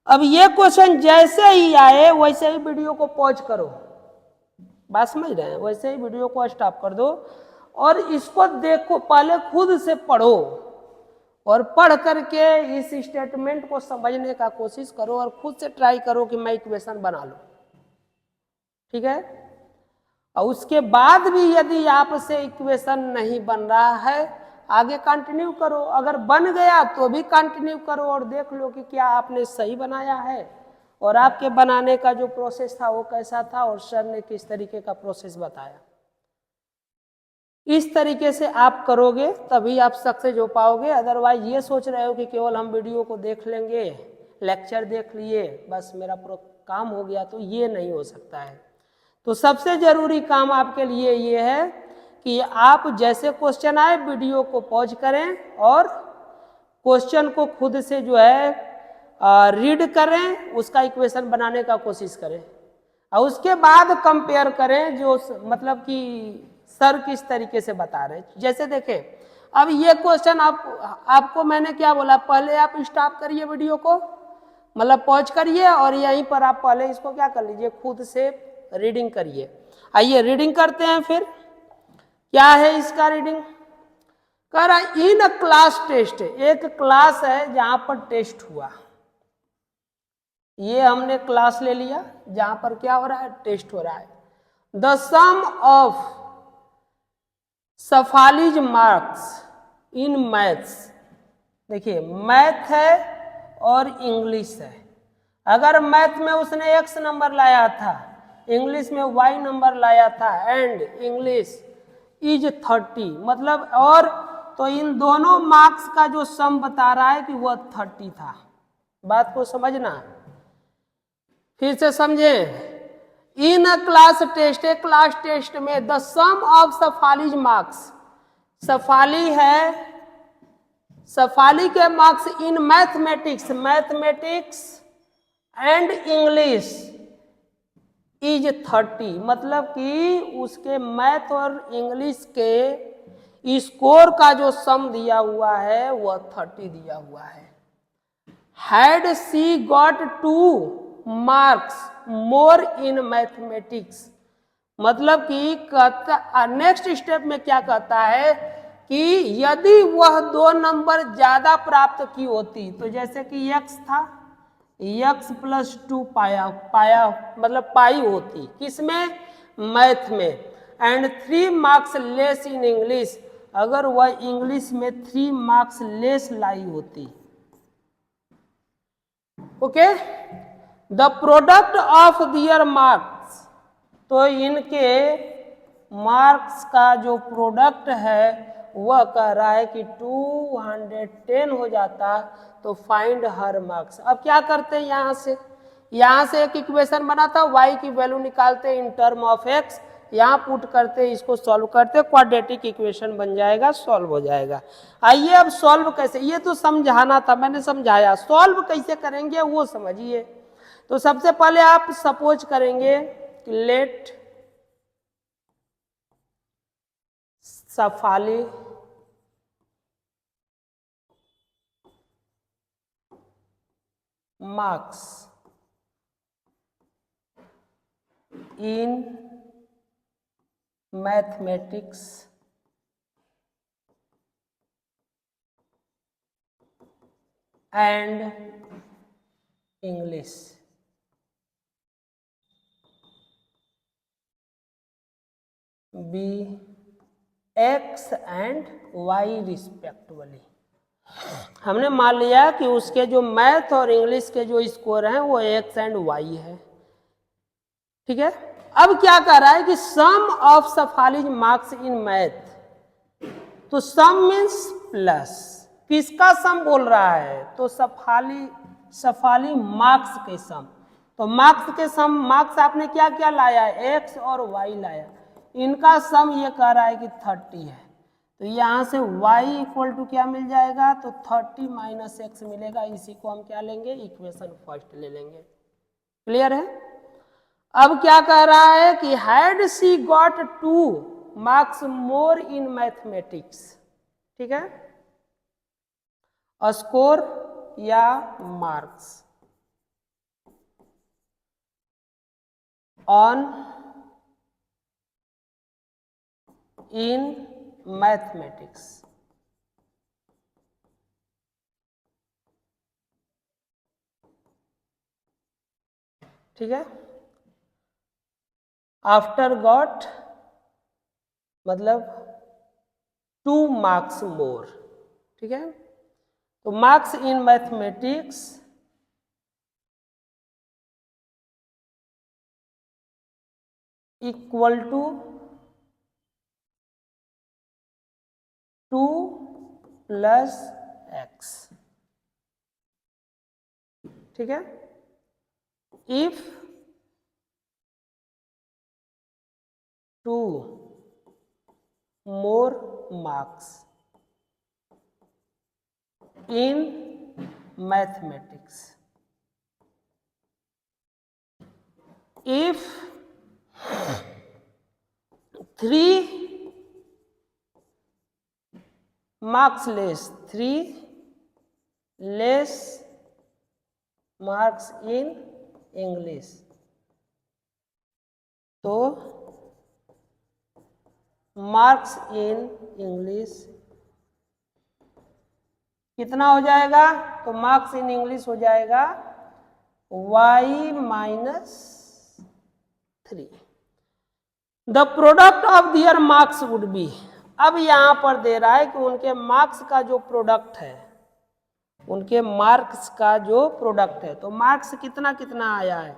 अब ये क्वेश्चन जैसे ही आए वैसे ही वीडियो को पॉज करो, बात समझ रहे हैं, वैसे ही वीडियो को स्टॉप कर दो और इसको देखो, पहले खुद से पढ़ो और पढ़ करके इस स्टेटमेंट को समझने का कोशिश करो और खुद से ट्राई करो कि मैं इक्वेशन बना लूं, ठीक है। और उसके बाद भी यदि आपसे इक्वेशन नहीं बन रहा है, आगे कंटिन्यू करो, अगर बन गया तो भी कंटिन्यू करो और देख लो कि क्या आपने सही बनाया है और आपके बनाने का जो प्रोसेस था वो कैसा था और सर ने किस तरीके का प्रोसेस बताया। इस तरीके से आप करोगे तभी आप सक्सेस हो पाओगे। अदरवाइज ये सोच रहे हो कि केवल हम वीडियो को देख लेंगे, लेक्चर देख लिए, बस मेरा काम हो गया, तो ये नहीं हो सकता है। तो सबसे जरूरी काम आपके लिए ये है कि आप जैसे क्वेश्चन आए वीडियो को पॉज करें और क्वेश्चन को खुद से जो है रीड करें, उसका इक्वेशन बनाने का कोशिश करें और उसके बाद कंपेयर करें जो मतलब कि सर किस तरीके से बता रहे हैं। जैसे देखें, अब ये क्वेश्चन आपको मैंने क्या बोला, पहले आप स्टॉप करिए वीडियो को, मतलब पॉज करिए और यहीं पर आप पहले इसको क्या कर लीजिए, खुद से रीडिंग करिए। आइए रीडिंग करते हैं। फिर क्या है इसका रीडिंग, कह रहा इन क्लास टेस्ट, एक क्लास है जहां पर टेस्ट हुआ, ये हमने क्लास ले लिया जहां पर क्या हो रहा है, टेस्ट हो रहा है। The sum of Safali's marks in maths, देखिए मैथ है और इंग्लिश है। अगर मैथ में उसने x नंबर लाया था, इंग्लिश में y नंबर लाया था, एंड इंग्लिश इज 30, मतलब और तो इन दोनों मार्क्स का जो सम बता रहा है कि वह 30 था। बात को समझना, फिर से समझें। इन अ क्लास टेस्ट, एक क्लास टेस्ट में the sum of Safali's marks, Safali है, सफाली के marks in mathematics, mathematics and English is 30, मतलब कि उसके मैथ और इंग्लिश के स्कोर का जो सम दिया हुआ है वह 30 दिया हुआ है। Had she got 2 marks more in mathematics, मतलब कि नेक्स्ट स्टेप में क्या कहता है कि यदि वह 2 नंबर ज्यादा प्राप्त की होती, तो जैसे कि x था, x + 2 पाया मतलब पाई होती, किसमें, मैथ में, and 3 marks less in English, अगर वह इंग्लिश में 3 मार्क्स लेस लाई होती, okay. The product of their marks, तो इनके मार्क्स का जो प्रोडक्ट है वह कह रहा है कि 210 हो जाता, तो फाइंड हर मार्क्स। अब क्या करते हैं, यहां से एक इक्वेशन बनाता, y की वैल्यू निकालते इन टर्म ऑफ x, यहाँ पुट करते, इसको सॉल्व करते, क्वाड्रेटिक इक्वेशन बन जाएगा, सॉल्व हो जाएगा। आइए अब सॉल्व कैसे, ये तो समझाना था, मैंने समझाया, सॉल्व कैसे करेंगे वो समझिए। तो सबसे पहले आप सपोज करेंगे कि let Shefali marks in mathematics and English be x and y respectively. हमने मान लिया कि उसके जो मैथ और इंग्लिश के जो स्कोर हैं वो x एंड y है, ठीक है। अब क्या कह रहा है कि sum of Safali's marks in math, तो सम मीन्स प्लस, किसका सम बोल रहा है, तो सफाली मार्क्स के सम, तो मार्क्स के सम, मार्क्स आपने क्या क्या लाया, x और y लाया, इनका सम ये कह रहा है कि 30 है, तो यहां से y = क्या मिल जाएगा, तो 30 - x मिलेगा। इसी को हम क्या लेंगे, इक्वेशन फर्स्ट ले लेंगे। क्लियर है। अब क्या कह रहा है कि had she got 2 marks more in mathematics, ठीक है। स्कोर या मार्क्स ऑन इन मैथमेटिक्स। ठीक है, आफ्टर गॉट मतलब 2 मार्क्स मोर। ठीक है, तो marks in mathematics equal to 2 plus x. ठीक है, if 2 more marks in mathematics, if 3 marks less, 3 less marks in English, तो मार्क्स इन इंग्लिश कितना हो जाएगा? तो मार्क्स इन इंग्लिश हो जाएगा y minus 3। The product of their marks would be, अब यहां पर दे रहा है कि उनके मार्क्स का जो प्रोडक्ट है, उनके मार्क्स का जो प्रोडक्ट है, तो मार्क्स कितना कितना आया है?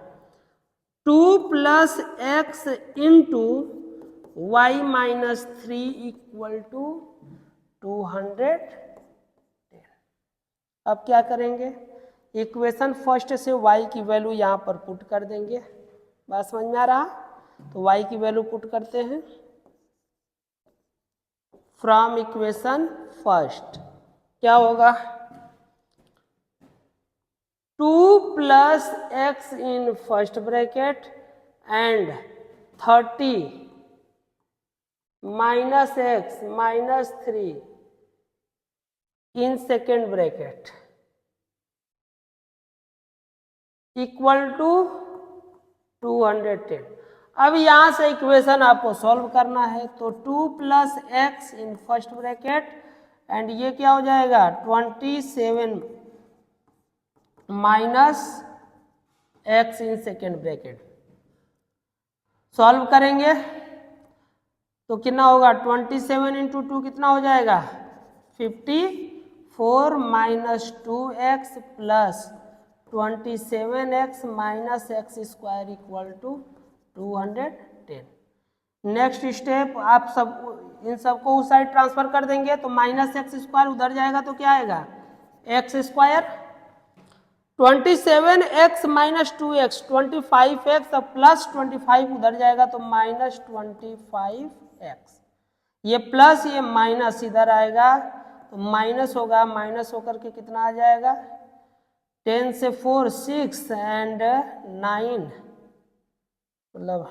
2 plus x into y minus 3 equal to 200। अब क्या करेंगे? इक्वेशन फर्स्ट से y की वैल्यू यहां पर पुट कर देंगे। बात समझ में आ रहा? तो y की वैल्यू पुट करते हैं फ्रॉम इक्वेशन फर्स्ट। क्या होगा? 2 plus x in first bracket and 30 minus x minus 3 in second bracket equal to 210। अब यहां से इक्वेशन आपको सॉल्व करना है, तो 2 plus x in first bracket and ये क्या हो जाएगा? 27 माइनस एक्स इन सेकेंड ब्रैकेट। सॉल्व करेंगे तो कितना होगा? 27 इंटू 2 कितना हो जाएगा? 54 minus 2x plus 27x minus x square equal to 210। Next step आप सब इन सबको उस साइड ट्रांसफर कर देंगे, तो माइनस एक्स स्क्वायर उधर जाएगा तो क्या आएगा? X square. 27x minus 2x 25x plus 25 उधर जाएगा तो माइनस 25x। ये प्लस ये माइनस इधर आएगा तो माइनस होगा, माइनस होकर के कितना आ जाएगा? 10 से 4 6 एंड 9, मतलब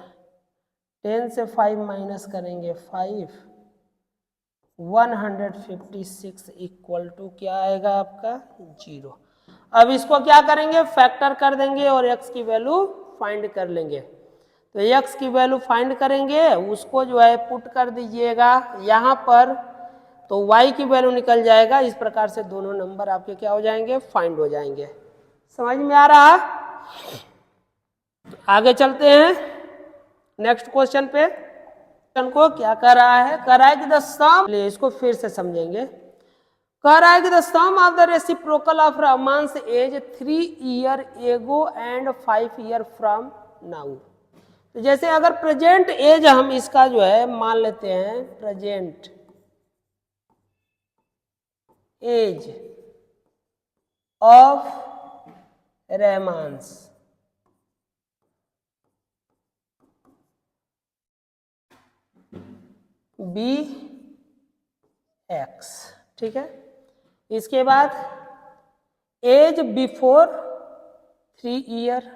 10 से 5 माइनस करेंगे 5, 156 इक्वल टू क्या आएगा आपका? 0। अब इसको क्या करेंगे? फैक्टर कर देंगे और x की वैल्यू फाइंड कर लेंगे। तो x की वैल्यू फाइंड करेंगे, उसको जो है पुट कर दीजिएगा यहाँ पर, तो y की वैल्यू निकल जाएगा। इस प्रकार से दोनों नंबर आपके क्या हो जाएंगे? फाइंड हो जाएंगे। समझ में आ रहा? आगे चलते हैं नेक्स्ट क्वेश्चन पे। को क्या कर रहा है? कर रहा है कि द सम, इसको फिर से समझेंगे। कह रहा है कि the sum of the reciprocal of Rahman's age 3 year ago and 5 year from now. तो जैसे अगर प्रेजेंट एज हम इसका जो है मान लेते हैं, present age of Rahman's be x. ठीक है, इसके बाद age before 3 year,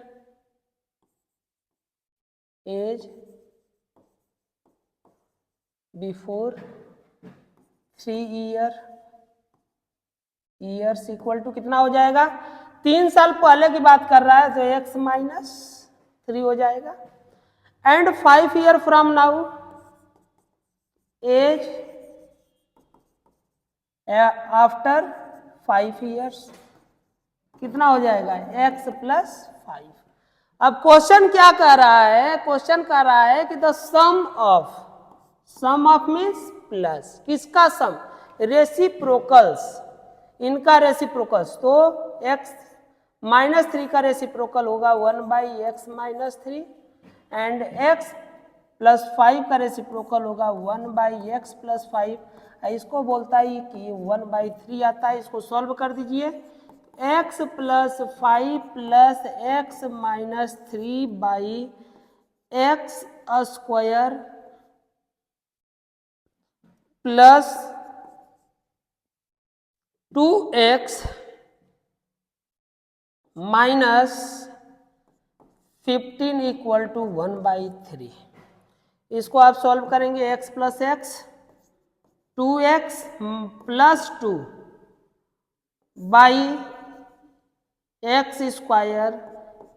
age before 3 year years equal to कितना हो जाएगा, 3 साल पहले की बात कर रहा है तो x माइनस 3 हो जाएगा। And 5 year from now age after 5 years कितना हो जाएगा, x प्लस 5। अब क्वेश्चन क्या कह रहा है, क्वेश्चन कह रहा है कि the sum of means plus, किसका सम, रेसिप्रोकल्स, इनका रेसिप्रोकल्स, तो x माइनस 3 का रेसिप्रोकल होगा 1/x minus 3 and x plus 5 का रेसिप्रोकल होगा 1/x प्लस 5। इसको बोलता है कि 1/3 आता है, इसको सॉल्व कर दीजिए। x plus 5 plus x minus 3 by x square plus 2x minus 15 equal to 1/3। इसको आप सॉल्व करेंगे, x plus x 2x plus 2 by x square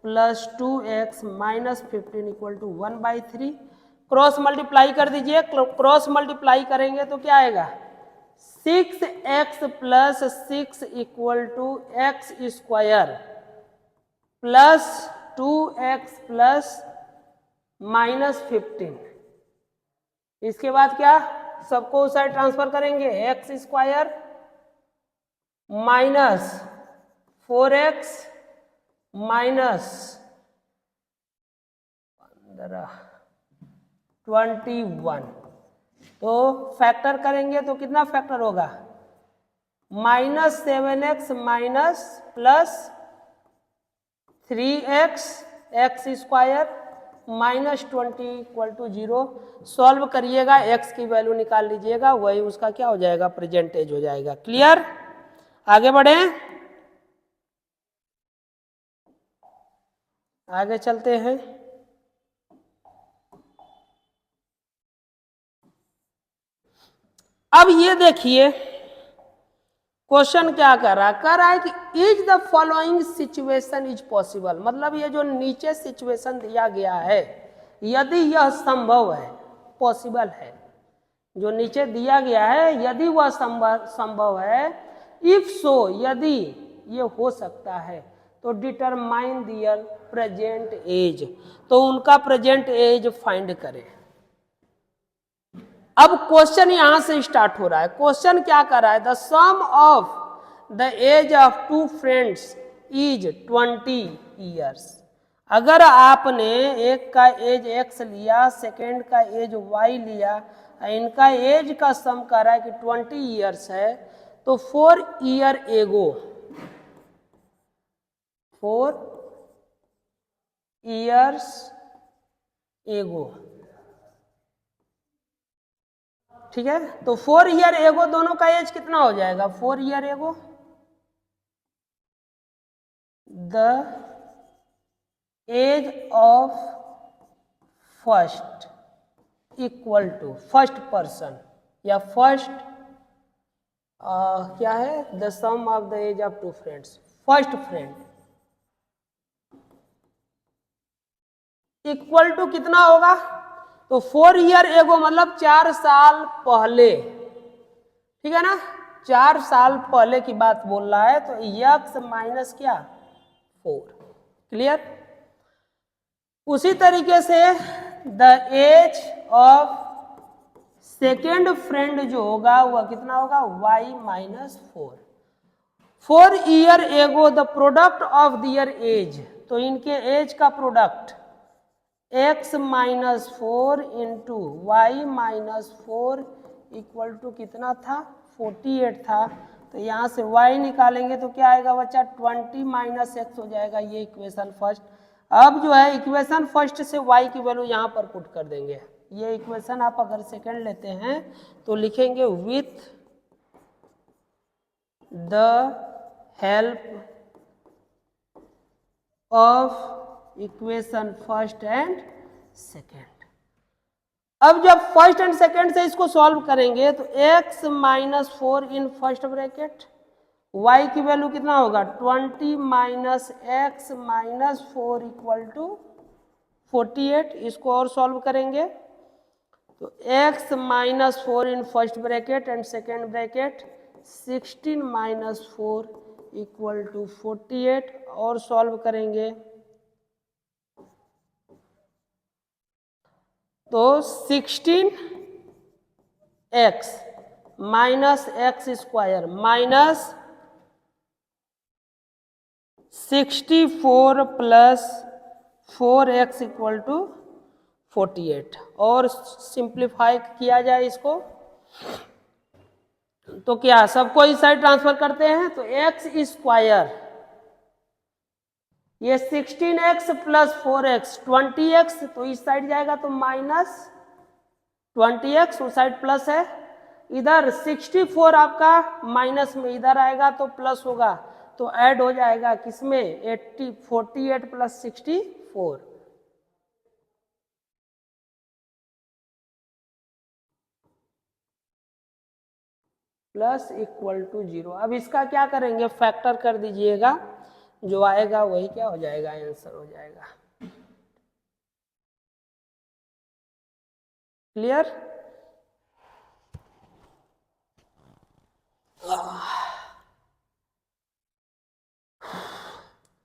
plus 2x minus 15 equal to 1/3। Cross multiply कर दीजिए, क्रॉस मल्टीप्लाई करेंगे तो क्या आएगा, 6x plus 6 equal to x square plus 2x plus minus 15। इसके बाद क्या, सबको उस साइड ट्रांसफर करेंगे, x square minus 4x minus 21। तो फैक्टर करेंगे तो कितना फैक्टर होगा, minus 7x minus plus 3x x square minus 20 equal to 0। Solve करिएगा, x की वैल्यू निकाल लीजिएगा, वही उसका क्या हो जाएगा, प्रेजेंटेज हो जाएगा। क्लियर, आगे बढ़े, आगे चलते हैं। अब ये देखिए क्वेश्चन क्या कर रहा है कि is the following situation is possible, मतलब ये जो नीचे सिचुएशन दिया गया है यदि यह संभव है, पॉसिबल है, जो नीचे दिया गया है यदि वह संभव है, इफ सो यदि ये हो सकता है, तो डिटरमाइन दियर प्रेजेंट एज, तो उनका प्रेजेंट एज फाइंड करें। अब क्वेश्चन यहां से स्टार्ट हो रहा है। क्वेश्चन क्या कर रहा है, the sum of the age of 2 friends is 20 years. अगर आपने एक का एज x लिया, सेकेंड का एज y लिया, इनका एज का सम कर रहा है कि 20 ईयर्स है, तो 4 ईयर एगो, 4 ईयर्स एगो, ठीक है। तो 4 ईयर एगो दोनों का एज कितना हो जाएगा, 4 year ago the age of first equal to first person या फर्स्ट क्या है, the sum of the age of 2 friends, first friend equal to कितना होगा, तो 4 ईयर एगो मतलब 4 साल पहले, ठीक है ना, 4 साल पहले की बात बोल रहा है, तो x माइनस क्या 4। क्लियर। उसी तरीके से the age of second friend जो होगा वह कितना होगा, y minus 4। 4 year ago the product of their age, तो इनके एज का product x minus 4 into y minus 4 equal to कितना था, 48 था। तो यहाँ से y निकालेंगे तो क्या आएगा बच्चा, 20 माइनस x हो जाएगा, ये इक्वेशन फर्स्ट। अब जो है इक्वेशन फर्स्ट से y की वैल्यू यहाँ पर पुट कर देंगे। ये इक्वेशन आप अगर सेकंड लेते हैं तो लिखेंगे with the help of equation first and second. अब जब फर्स्ट एंड सेकेंड से इसको सॉल्व करेंगे तो x minus 4 in first bracket y की वैल्यू कितना होगा 20 minus x minus 4 equal to 48। इसको और सॉल्व करेंगे तो x minus 4 in first bracket and second bracket 16 minus 4 equal to 48 और सॉल्व करेंगे तो 16x minus x square minus 64 plus 4x equal to 48 और सिंप्लीफाई किया जाए इसको तो क्या सबको इस साइड ट्रांसफर करते हैं तो x स्क्वायर ये 16x प्लस 4x 20x तो इस साइड जाएगा तो माइनस 20x उस साइड प्लस है इधर 64 आपका माइनस में इधर आएगा तो प्लस होगा तो ऐड हो जाएगा किसमें 48 प्लस 64 प्लस इक्वल टू 0। अब इसका क्या करेंगे फैक्टर कर दीजिएगा जो आएगा वही क्या हो जाएगा आंसर हो जाएगा। क्लियर।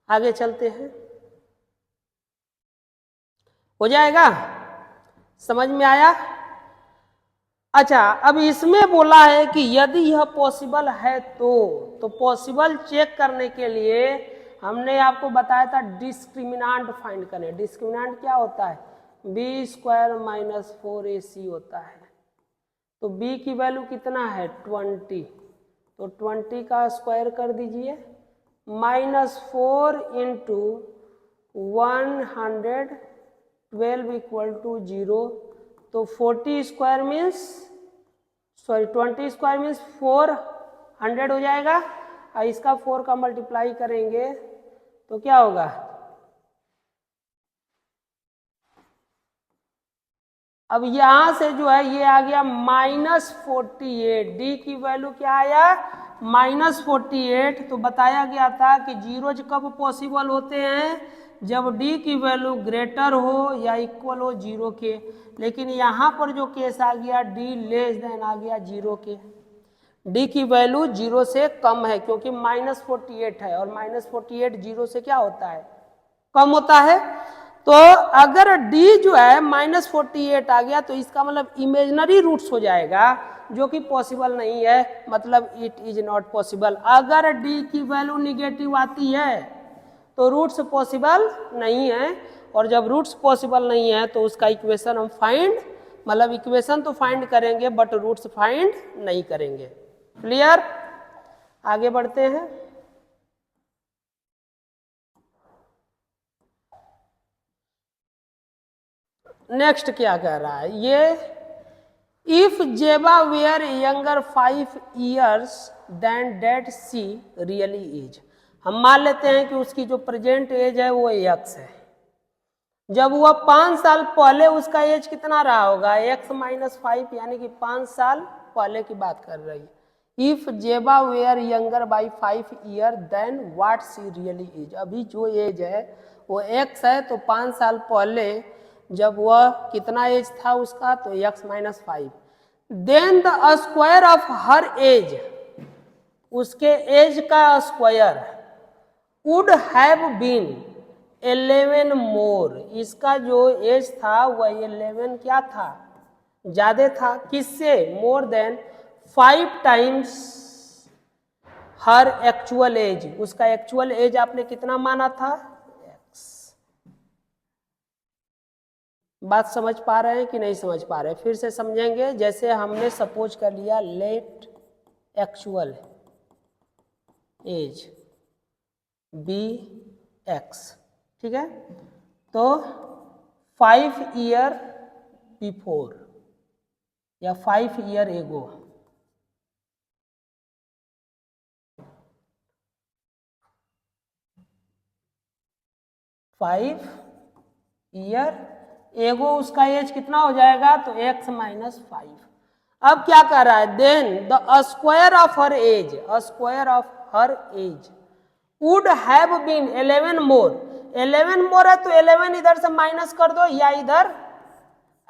आगे चलते हैं हो जाएगा समझ में आया। अच्छा अब इसमें बोला है कि यदि यह पॉसिबल है तो पॉसिबल चेक करने के लिए हमने आपको बताया था डिस्क्रिमिनांट फाइंड करें। डिस्क्रिमिनांट क्या होता है बी स्क्वायर माइनस 4ac होता है तो b की वैल्यू कितना है 20 तो 20 का स्क्वायर कर दीजिए माइनस 4 इंटू 112 इक्वल टू 0 तो 40 स्क्वायर मीन्स 20 स्क्वायर मीन्स 400 हो जाएगा और इसका 4 का मल्टीप्लाई करेंगे तो क्या होगा अब यहां से जो है ये आ गया -48 डी की वैल्यू क्या आया -48 तो बताया गया था कि जीरोज कब पॉसिबल होते हैं जब डी की वैल्यू ग्रेटर हो या इक्वल हो 0 के। लेकिन यहाँ पर जो केस आ गया डी लेस देन आ गया 0 के डी की वैल्यू 0 से कम है क्योंकि -48 है और -48 0 से क्या होता है कम होता है। तो अगर d जो है -48 आ गया तो इसका मतलब इमेजिनरी रूट्स हो जाएगा जो कि पॉसिबल नहीं है मतलब इट इज नॉट पॉसिबल। अगर d की वैल्यू निगेटिव आती है तो रूट्स पॉसिबल नहीं है और जब रूट्स पॉसिबल नहीं है तो उसका इक्वेशन हम फाइंड मतलब इक्वेशन तो फाइंड करेंगे बट रूट्स फाइंड नहीं करेंगे। क्लियर। आगे बढ़ते हैं नेक्स्ट क्या कह रहा है ये if Zeba were younger 5 years then that she really age. हम मान लेते हैं कि उसकी जो प्रेजेंट एज है वो x है जब वह 5 साल पहले उसका एज कितना रहा होगा x-5 यानी कि 5 साल पहले की बात कर रही है। If Zeba were younger by 5 years then what she really age. अभी जो एज है वो x है तो 5 साल पहले जब वह कितना एज था उसका तो x-5 then the square of her age उसके एज का स्क्वायर वुड हैव बीन 11 मोर। इसका जो एज था वह 11 क्या था ज्यादा था किससे मोर देन 5 टाइम्स हर एक्चुअल एज। उसका एक्चुअल एज आपने कितना माना था बात समझ पा रहे हैं कि नहीं समझ पा रहे हैं फिर से समझेंगे। जैसे हमने सपोज कर लिया let actual age be x ठीक है तो 5 year बिफोर या 5 year एगो 5 year एगो उसका एज कितना हो जाएगा तो x-5। अब क्या कर रहा है then the square of her age square of her age would have been 11 more, 11 more है तो 11 इधर से माइनस कर दो या इधर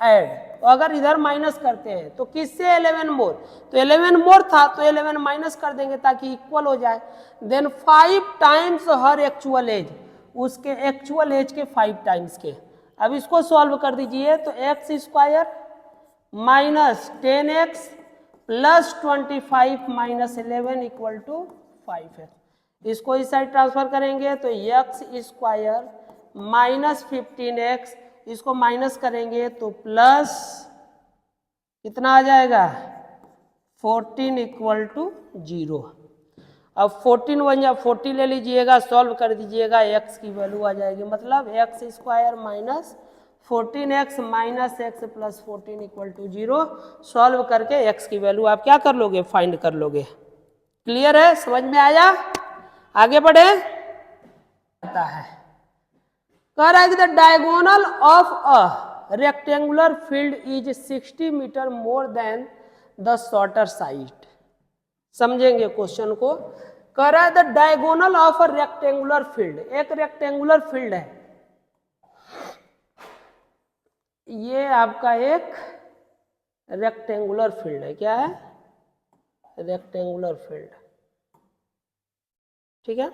ऐड, तो अगर इधर माइनस करते हैं तो किससे 11 मोर, तो 11 मोर था तो 11 माइनस कर देंगे ताकि इक्वल हो जाए। देन 5 टाइम्स हर एक्चुअल एज, उसके एक्चुअल एज के 5 टाइम्स के। अब इसको सॉल्व कर दीजिए तो x square minus 10x plus 25 minus 11 equal to 5 है। इसको इस साइड ट्रांसफर करेंगे तो एक्स स्क्वायर माइनस 15x, इसको माइनस करेंगे तो प्लस कितना आ जाएगा 14 इक्वल टू 0। अब 14 वन या 40 ले लीजिएगा, सॉल्व कर दीजिएगा, x की वैल्यू आ जाएगी, मतलब x square minus 14x minus x plus 14 equal to 0। Solve करके x की वैल्यू आप क्या कर लोगे, फाइंड कर लोगे। क्लियर है, समझ में आया? आगे बढ़े। है कह रहा है कि the diagonal of a rectangular field is 60 metre more than the shorter side. समझेंगे क्वेश्चन को। कह रहा है the diagonal of a rectangular field, एक रेक्टेंगुलर फील्ड है, ये आपका एक रेक्टेंगुलर फील्ड है। क्या है? Rectangular field. ठीक है,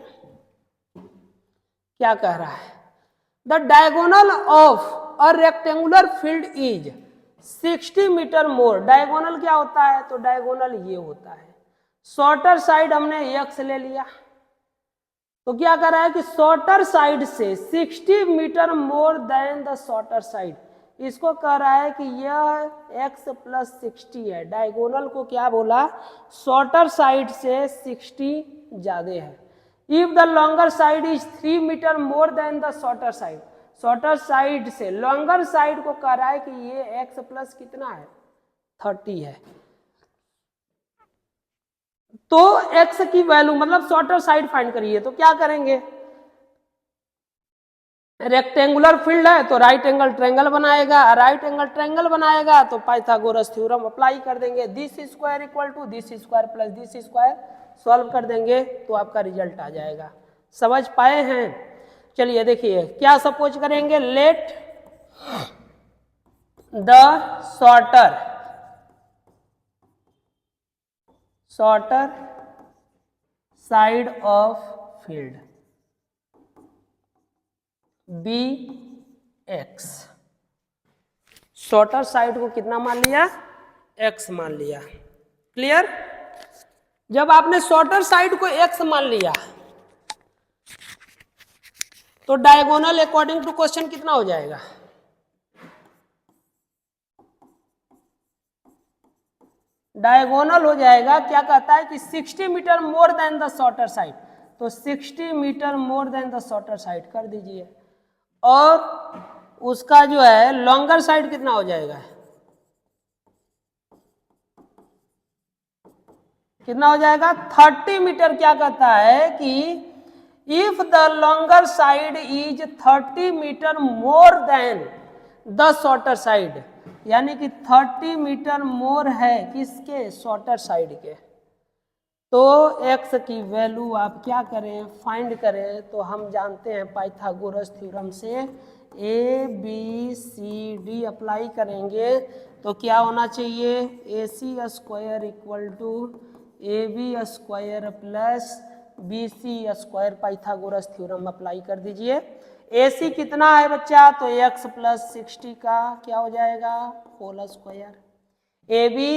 क्या कह रहा है, the diagonal of a rectangular field is 60 metre more. Diagonal क्या होता है, तो डायगोनल ये होता है, शॉर्टर साइड हमने x ले लिया, तो क्या कर रहा है कि शॉर्टर साइड से 60 metre more than the shorter side, इसको कह रहा है कि यह x प्लस 60 है। डायगोनल को क्या बोला, शॉर्टर साइड से 60 ज्यादा है। If the longer side is 3 metre more than the shorter side, shorter side से लॉन्गर साइड को कह रहा है कि ये x प्लस कितना है 30 है। तो x की वैल्यू मतलब शॉर्टर साइड फाइंड करिए, तो क्या करेंगे, रेक्टेंगुलर फील्ड है तो राइट एंगल ट्रायंगल बनाएगा, राइट एंगल ट्रायंगल बनाएगा तो पाइथागोरस थ्योरम अप्लाई कर देंगे, this square equal to this square plus this square, solve कर देंगे तो आपका रिजल्ट आ जाएगा। समझ पाए हैं? चलिए देखिए क्या सपोज करेंगे, let the shorter side of field be x. Shorter side को कितना मान लिया, x मान लिया। क्लियर? जब आपने शॉर्टर साइड को x मान लिया तो डायगोनल अकॉर्डिंग टू क्वेश्चन कितना हो जाएगा, डायगोनल हो जाएगा, क्या कहता है कि 60 metre more than the shorter side, तो 60 metre more than the shorter side कर दीजिए, और उसका जो है लॉन्गर साइड कितना हो जाएगा, कितना हो जाएगा 30 मीटर। क्या कहता है कि if the longer side is 30 metre more than the shorter side, यानी कि 30 मीटर मोर है किसके, शॉर्टर साइड के, तो x की वैल्यू आप क्या करें, फाइंड करें, तो हम जानते हैं पाइथागोरस थ्योरम से A B C D apply करेंगे तो क्या होना चाहिए, A C square equal to A B square plus B C square, Pythagoras theorem apply कर दीजिए। ए सी कितना है बच्चा, तो x प्लस 60 का क्या हो जाएगा whole square, A B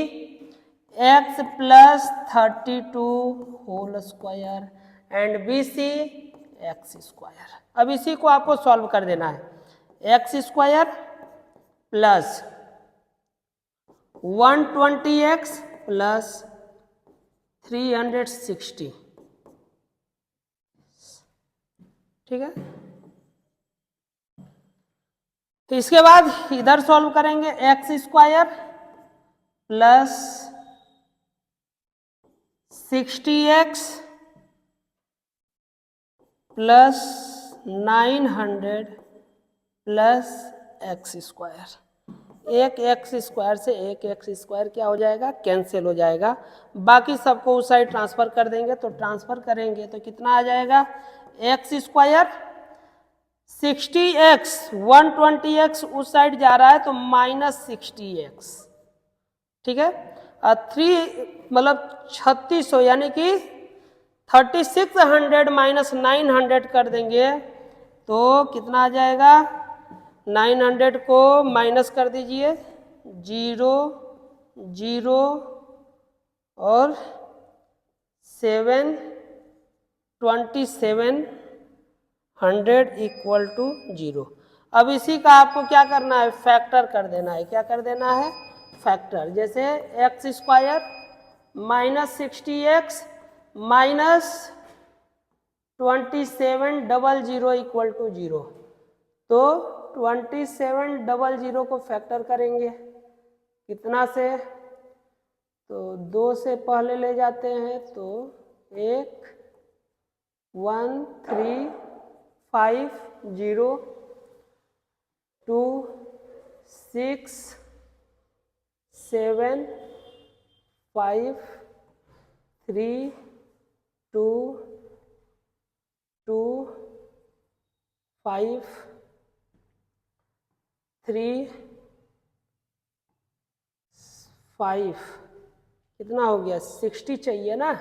x plus 32 whole square and B C x square. अब इसी को आपको सॉल्व कर देना है, x square plus 120x plus 360, ठीक है। तो इसके बाद इधर सॉल्व करेंगे, x square plus 60x plus 900 plus x square, एक एक्स स्क्वायर से एक एक्स स्क्वायर क्या हो जाएगा, कैंसिल हो जाएगा। बाकी सबको उस साइड ट्रांसफर कर देंगे, तो ट्रांसफर करेंगे तो कितना आ जाएगा, एक्स स्क्वायर 60x 120x उस साइड जा रहा है तो -60x, ठीक है। और 3 मतलब 3600 यानी कि 3600 माइनस 900 कर देंगे तो कितना आ जाएगा, 900 को माइनस कर दीजिए, 0 0 और 7 2700 इक्वल टू 0। अब इसी का आपको क्या करना है, फैक्टर कर देना है। क्या कर देना है, फैक्टर। जैसे x square -60x minus 2700 equal to 0, तो 2700 को फैक्टर करेंगे कितना से, तो 2 से पहले ले जाते हैं तो 1 1 3 5 0 2 6 7 5 3 2 2 5 3 5 कितना हो गया, 60 चाहिए ना,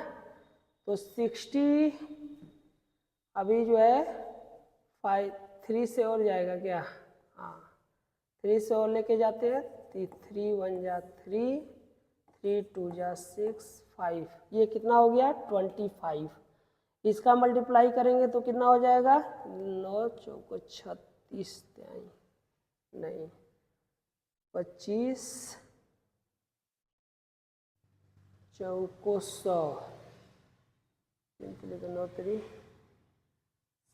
तो 60 अभी जो है 3 से और जाएगा क्या, हाँ 3 से और लेके जाते हैं, 3 1 जा 3 3 2 जा 6 5, ये कितना हो गया 25। इसका मल्टीप्लाई करेंगे तो कितना हो जाएगा, 9 चौको 36 नहीं 25 चौको 100 9 3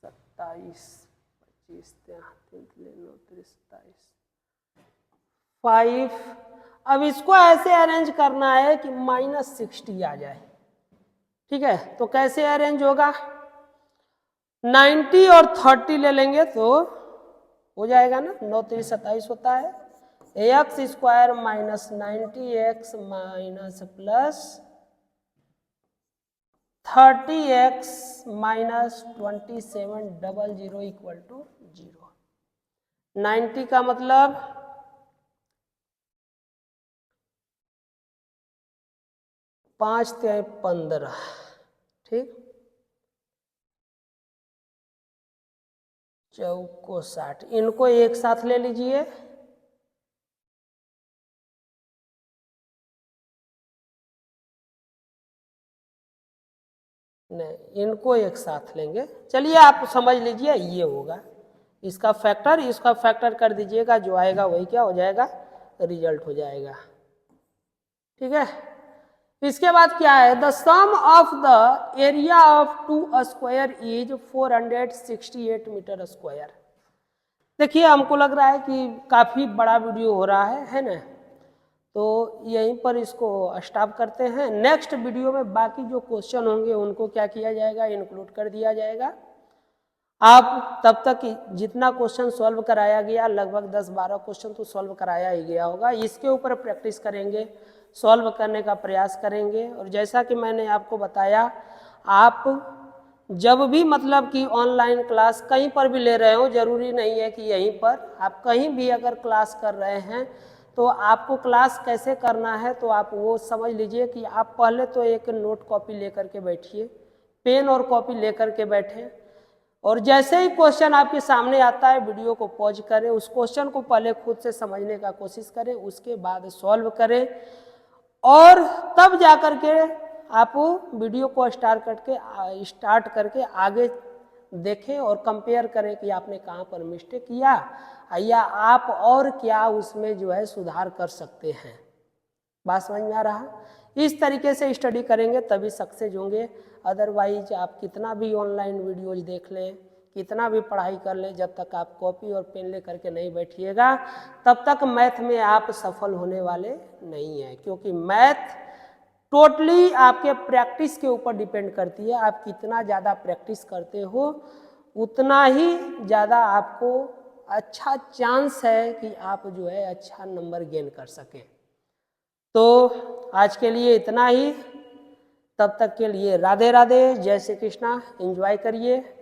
27 25 9 3 27 5। अब इसको ऐसे अरेंज करना है कि -60 आ जाए, ठीक है। तो कैसे अरेंज होगा, 90 और 30 ले लेंगे तो हो जाएगा ना, 9 3 27 होता है, x square minus 90x minus plus 30x minus 2700 equal to 0। 90 का मतलब 5 3 15, ठीक, चौको 60, इनको एक साथ ले लीजिए, नहीं इनको एक साथ लेंगे, चलिए आप समझ लीजिए ये होगा इसका फैक्टर कर दीजिएगा, जो आएगा वही क्या हो जाएगा, रिजल्ट हो जाएगा, ठीक है। इसके बाद क्या है, the sum of the area of 2 square is 468 metre square. देखिए हमको लग रहा है कि काफ़ी बड़ा वीडियो हो रहा है ना, तो यहीं पर इसको स्टॉप करते हैं। नेक्स्ट वीडियो में बाकी जो क्वेश्चन होंगे उनको क्या किया जाएगा, इंक्लूड कर दिया जाएगा। आप तब तक जितना क्वेश्चन सॉल्व कराया गया, लगभग 10-12 क्वेश्चन तो सॉल्व कराया ही गया होगा, इसके ऊपर प्रैक्टिस करेंगे, सॉल्व करने का प्रयास करेंगे। और जैसा कि मैंने आपको बताया, आप जब भी मतलब कि ऑनलाइन क्लास कहीं पर भी ले रहे हो, जरूरी नहीं है कि यहीं पर, आप कहीं भी अगर क्लास कर रहे हैं तो आपको क्लास कैसे करना है तो आप वो समझ लीजिए कि आप पहले तो एक नोट कॉपी लेकर के बैठिए, पेन और कॉपी लेकर के बैठें, और जैसे ही क्वेश्चन आपके सामने आता है वीडियो को पॉज करें, उस क्वेश्चन को पहले खुद से समझने का कोशिश करें, उसके बाद सॉल्व करें, और तब जा कर के आप वीडियो को स्टार्ट करके आगे देखें और कंपेयर करें कि आपने कहाँ पर मिस्टेक किया या आप और क्या उसमें जो है सुधार कर सकते हैं। बात समझ में आ रहा, इस तरीके से स्टडी करेंगे तभी सक्सेस होंगे। अदरवाइज आप कितना भी ऑनलाइन वीडियोज देख लें, कितना भी पढ़ाई कर लें, जब तक आप कॉपी और पेन ले करके नहीं बैठिएगा तब तक मैथ में आप सफल होने वाले नहीं हैं, क्योंकि मैथ टोटली आपके प्रैक्टिस के ऊपर डिपेंड करती है। आप कितना ज़्यादा प्रैक्टिस करते हो उतना ही ज़्यादा आपको अच्छा चांस है कि आप जो है अच्छा नंबर गेन कर सकें। तो आज के लिए इतना ही, तब तक के लिए राधे राधे, जय श्री कृष्णा, एंजॉय करिए।